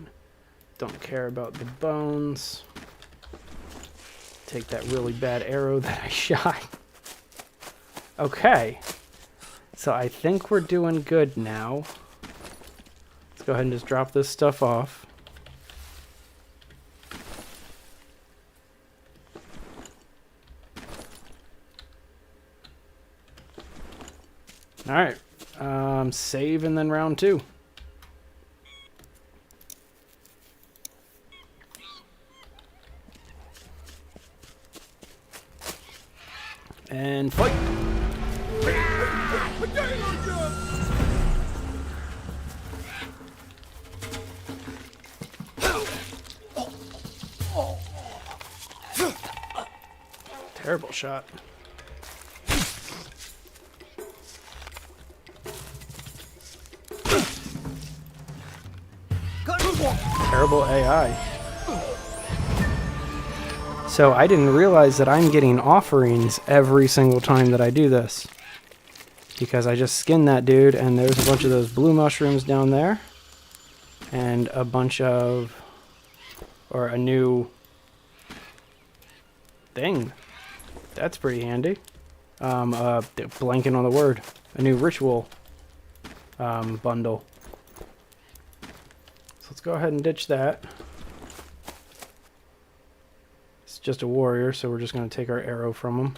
Don't care about the bones. Take that really bad arrow that I shot. Okay. So I think we're doing good now. Let's go ahead and just drop this stuff off. Alright. Save and then round 2. And fight! Terrible shot. Terrible AI. So I didn't realize that I'm getting offerings every single time that I do this. Because I just skinned that dude and there's a bunch of those blue mushrooms down there. And a bunch of... or a new... thing. That's pretty handy. Blanking on the word. A new ritual bundle. So let's go ahead and ditch that. It's just a warrior, so we're just going to take our arrow from him.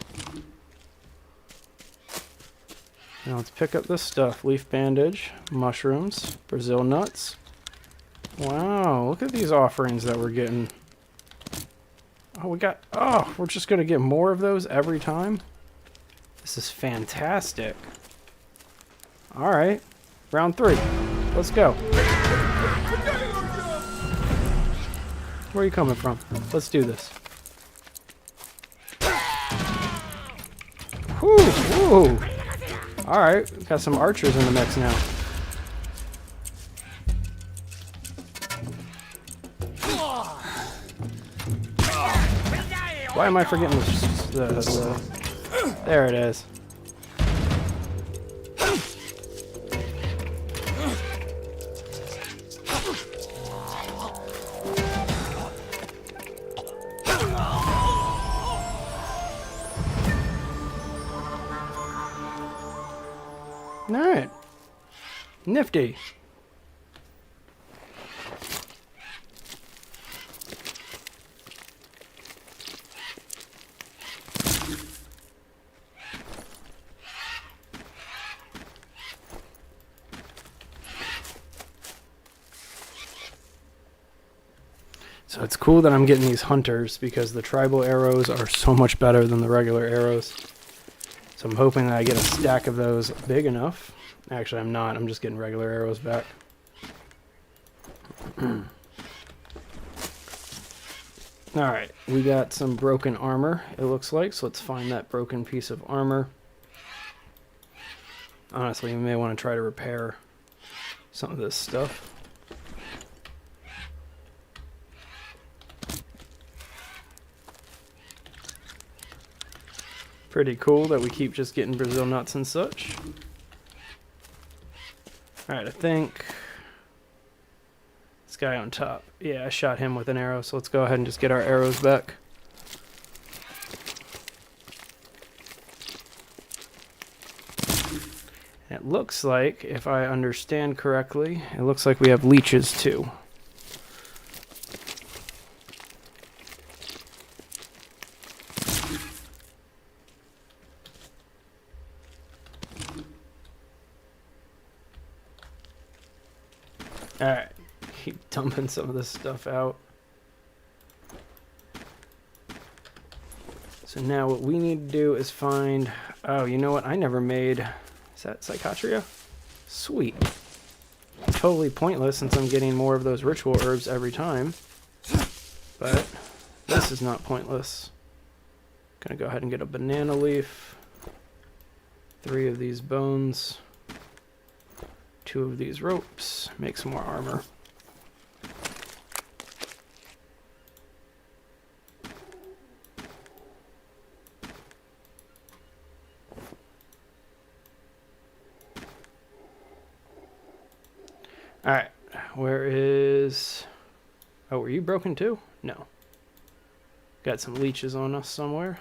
Now let's pick up this stuff. Leaf bandage, mushrooms, Brazil nuts. Wow, look at these offerings that we're getting. Oh, we're just going to get more of those every time? This is fantastic. Alright, round 3. Let's go. Where are you coming from? Let's do this. Whew, whew. Alright, got some archers in the mix now. Why am I forgetting the there it is. Alright. Nifty. So it's cool that I'm getting these hunters because the tribal arrows are so much better than the regular arrows. So I'm hoping that I get a stack of those big enough. Actually, I'm not. I'm just getting regular arrows back. Alright, we got some broken armor, it looks like. So let's find that broken piece of armor. Honestly, we may want to try to repair some of this stuff. Pretty cool that we keep just getting Brazil nuts and such. Alright, I think this guy on top. Yeah, I shot him with an arrow, so let's go ahead and just get our arrows back. And it looks like, if I understand correctly, it looks like we have leeches too. Alright, keep dumping some of this stuff out. So now what we need to do is find... Oh, you know what? I never made... Is that Psychotria? Sweet. Totally pointless since I'm getting more of those ritual herbs every time. But this is not pointless. Gonna go ahead and get a banana leaf. 3 of these bones. 2 of these ropes. Make some more armor. Alright, where is... Oh, were you broken too? No. Got some leeches on us somewhere.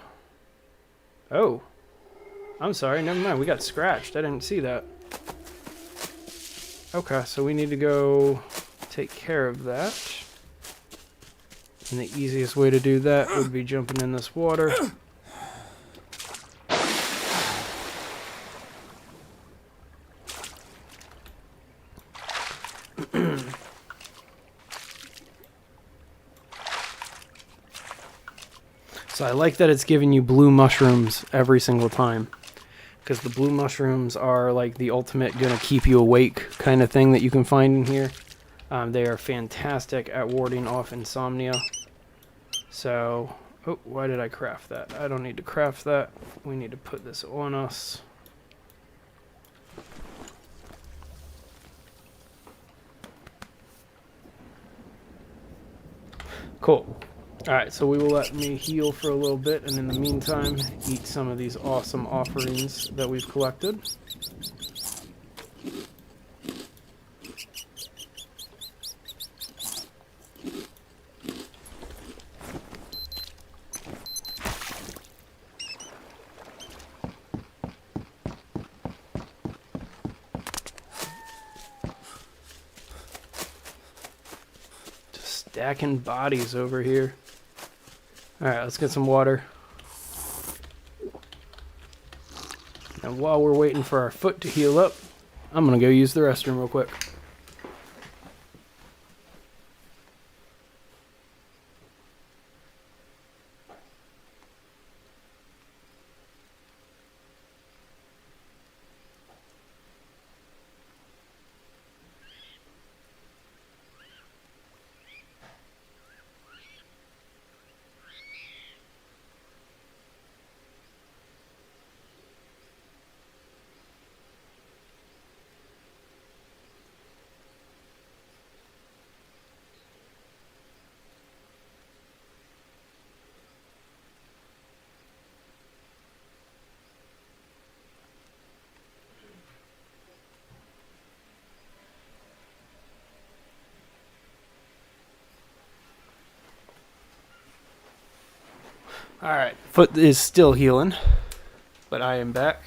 Oh. I'm sorry, never mind. We got scratched. I didn't see that. Okay, so we need to go take care of that. And the easiest way to do that would be jumping in this water. So I like that it's giving you blue mushrooms every single time, because the blue mushrooms are like the ultimate gonna keep you awake kind of thing that you can find in here. They are fantastic at warding off insomnia. So, oh, why did I craft that? I don't need to craft that. We need to put this on us. Cool. Alright, so we will let me heal for a little bit, and in the meantime, eat some of these awesome offerings that we've collected. Just stacking bodies over here. Alright, let's get some water. And while we're waiting for our foot to heal up, I'm going to go use the restroom real quick. Alright, foot is still healing, but I am back.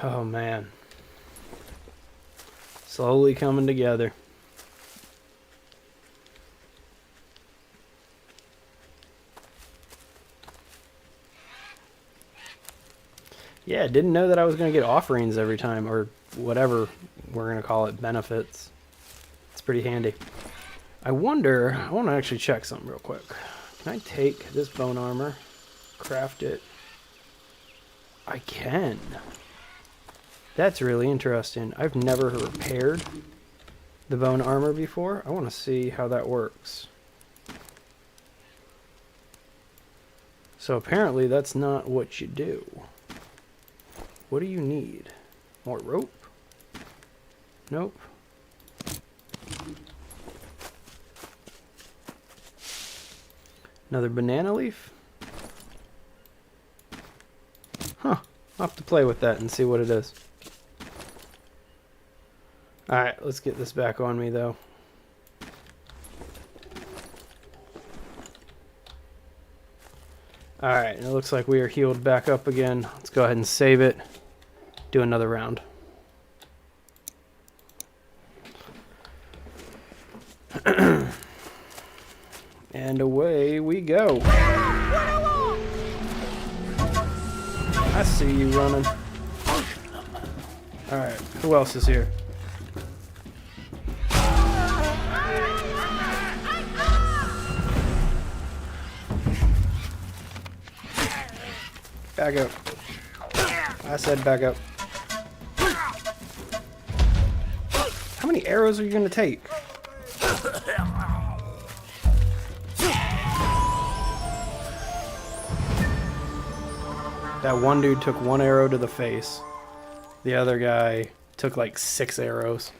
Oh man. Slowly coming together. Yeah, didn't know that I was going to get offerings every time, or whatever we're going to call it, benefits. It's pretty handy. I wonder, I want to actually check something real quick. Can I take this bone armor, craft it? I can. That's really interesting. I've never repaired the bone armor before. I want to see how that works. So apparently that's not what you do. What do you need? More rope? Nope. Another banana leaf? Huh. I'll have to play with that and see what it is. Alright, let's get this back on me though. Alright, and it looks like we are healed back up again. Let's go ahead and save it. Do another round. And away we go. I see you running. Alright, who else is here? Back up. I said back up. How many arrows are you going to take? That one dude took 1 arrow to the face. The other guy took like 6 arrows.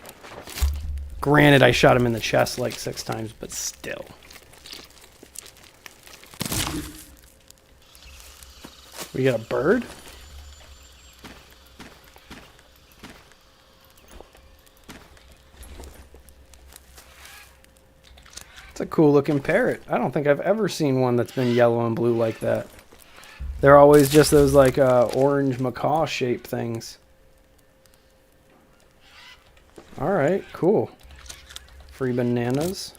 Granted, I shot him in the chest like 6 times, but still. We got a bird? It's a cool looking parrot. I don't think I've ever seen one that's been yellow and blue like that. They're always just those like orange macaw shaped things. Alright, cool. Free bananas.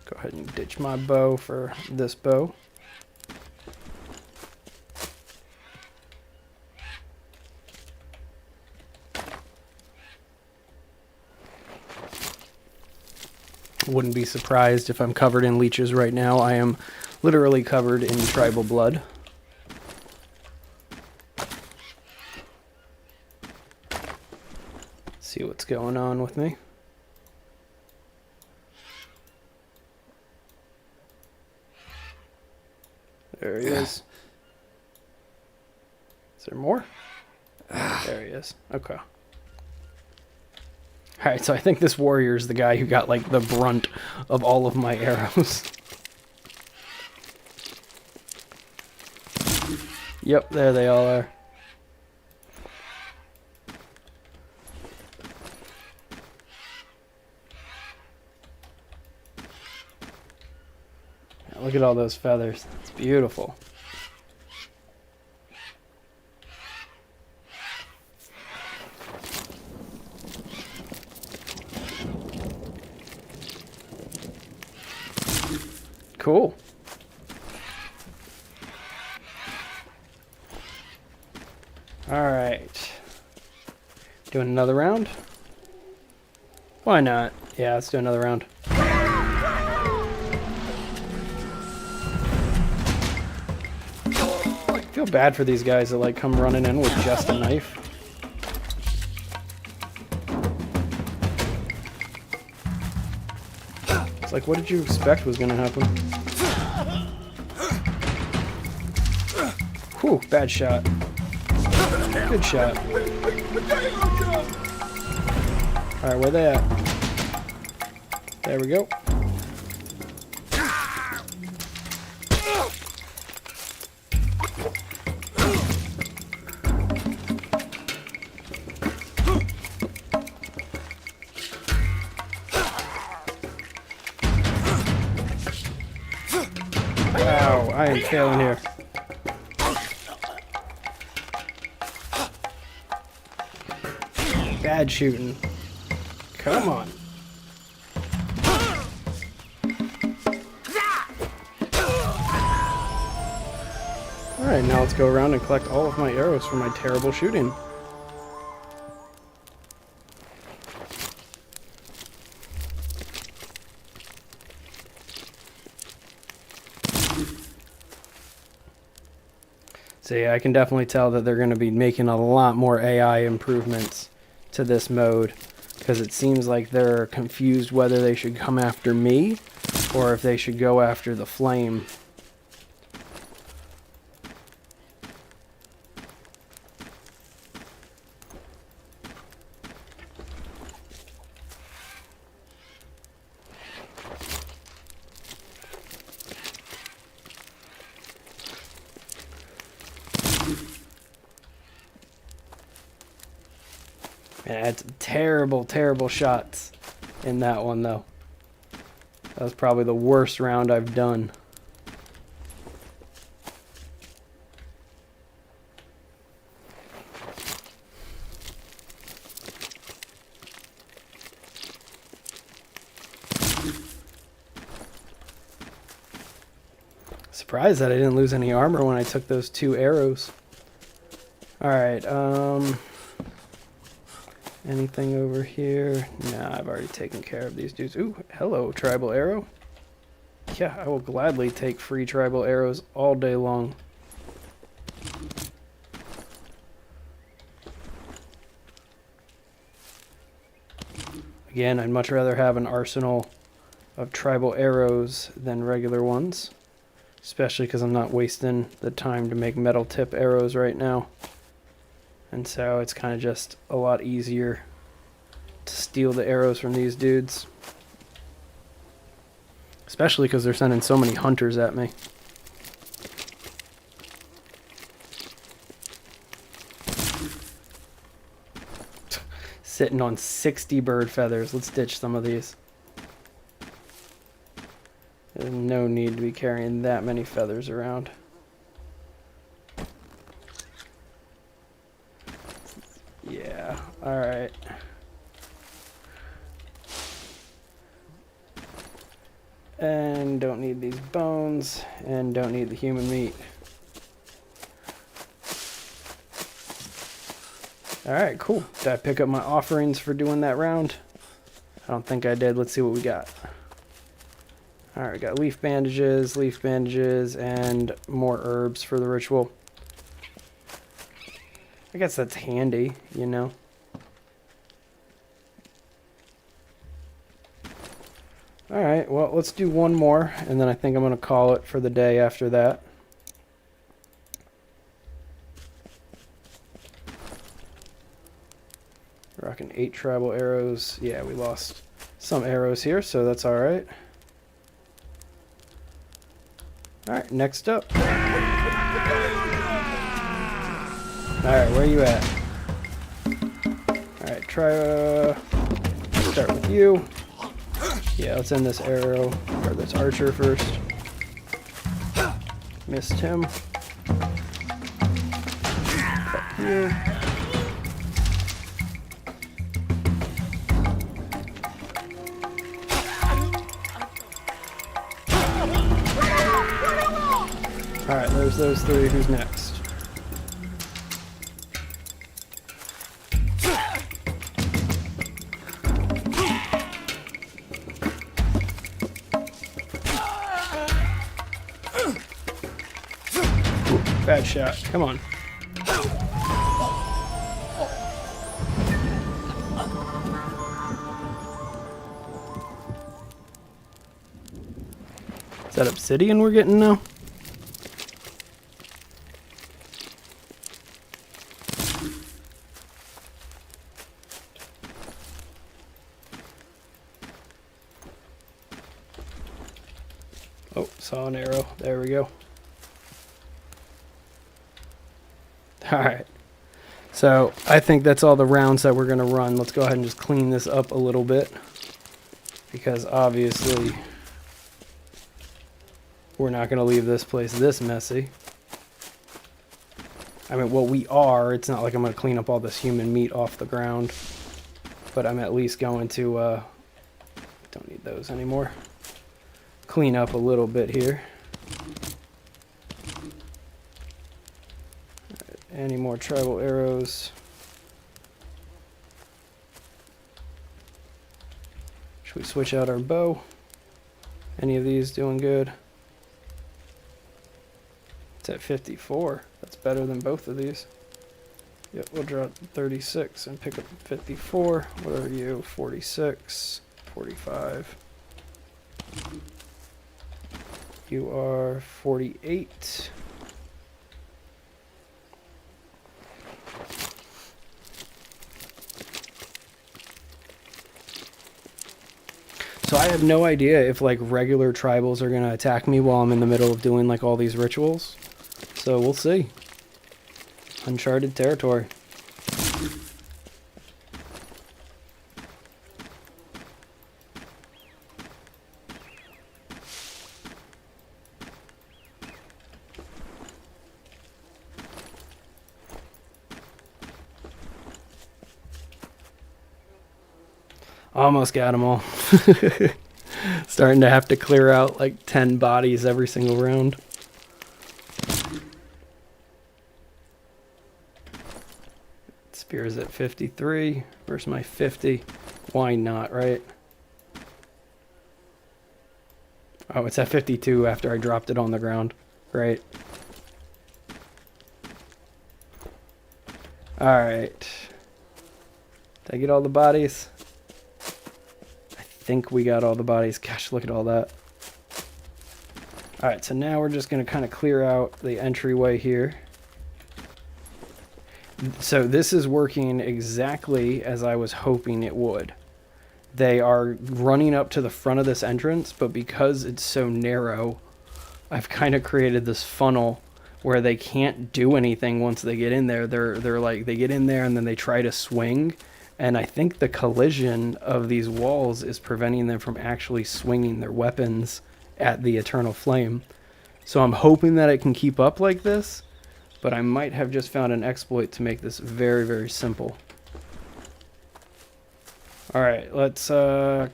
Go ahead and ditch my bow for this bow. Wouldn't be surprised if I'm covered in leeches right now. I am literally covered in tribal blood. See what's going on with me. There he is. Is there more? There he is. Okay. Alright, so I think this warrior is the guy who got, like, the brunt of all of my arrows. Yep, there they all are. Yeah, look at all those feathers. It's beautiful. Cool. Alright. Doing another round? Why not? Yeah, let's do another round. I feel bad for these guys that like come running in with just a knife. It's like, what did you expect was gonna happen? Whew, bad shot. Good shot. Alright, where they at? There we go. Wow, I am failing here. Bad shooting. Come on. Alright, now let's go around and collect all of my arrows from my terrible shooting. So yeah, I can definitely tell that they're going to be making a lot more AI improvements to this mode, because it seems like they're confused whether they should come after me or if they should go after the flame. Man, it's terrible, terrible shots in that one, though. That was probably the worst round I've done. Surprised that I didn't lose any armor when I took those 2 arrows. Alright, anything over here? Nah, I've already taken care of these dudes. Ooh, hello, tribal arrow. Yeah, I will gladly take free tribal arrows all day long. Again, I'd much rather have an arsenal of tribal arrows than regular ones. Especially because I'm not wasting the time to make metal tip arrows right now. And so it's kind of just a lot easier to steal the arrows from these dudes. Especially because they're sending so many hunters at me. Sitting on 60 bird feathers. Let's ditch some of these. There's no need to be carrying that many feathers around. Yeah, alright. And don't need these bones, and don't need the human meat. Alright, cool. Did I pick up my offerings for doing that round? I don't think I did. Let's see what we got. Alright, we got leaf bandages, and more herbs for the ritual. I guess that's handy, you know. Alright, well, let's do one more, and then I think I'm going to call it for the day after that. Rocking 8 tribal arrows. Yeah, we lost some arrows here, so that's alright. Alright, next up. Alright, where are you at? Alright, try start with you. Yeah, let's end this arrow, or this archer first. Missed him. Up here. Alright, there's those 3. Who's next? Ooh, bad shot. Come on. Is that obsidian we're getting now? Oh, saw an arrow. There we go. Alright. So, I think that's all the rounds that we're going to run. Let's go ahead and just clean this up a little bit. Because obviously, we're not going to leave this place this messy. I mean, well, we are. It's not like I'm going to clean up all this human meat off the ground. But I'm at least going to, don't need those anymore. Clean up a little bit here. Any more tribal arrows? Should we switch out our bow? Any of these doing good? It's at 54. That's better than both of these. Yep, we'll draw 36 and pick up 54. What are you? 46, 45. You are 48. So I have no idea if like regular tribals are going to attack me while I'm in the middle of doing like all these rituals. So we'll see. Uncharted territory. Almost got them all. Starting to have to clear out like 10 bodies every single round. Spear's at 53 versus my 50. Why not, right? Oh, it's at 52 after I dropped it on the ground. Right. Alright. Did I get all the bodies? think we got all the bodies. Gosh, look at all that. Alright, so now we're just going to kind of clear out the entryway here. So this is working exactly as I was hoping it would. They are running up to the front of this entrance, but because it's so narrow, I've kind of created this funnel where they can't do anything once they get in there. They're like, they get in there and then they try to swing, and I think the collision of these walls is preventing them from actually swinging their weapons at the Eternal Flame. So I'm hoping that it can keep up like this, but I might have just found an exploit to make this very, very simple. Alright, let's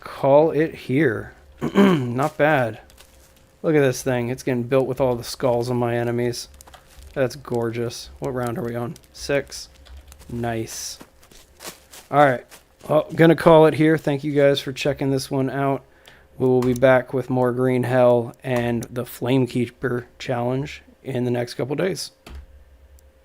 call it here. Not bad. Look at this thing. It's getting built with all the skulls of my enemies. That's gorgeous. What round are we on? 6. Nice. Alright, well, gonna call it here. Thank you guys for checking this one out. We will be back with more Green Hell and the Flamekeeper challenge in the next couple days.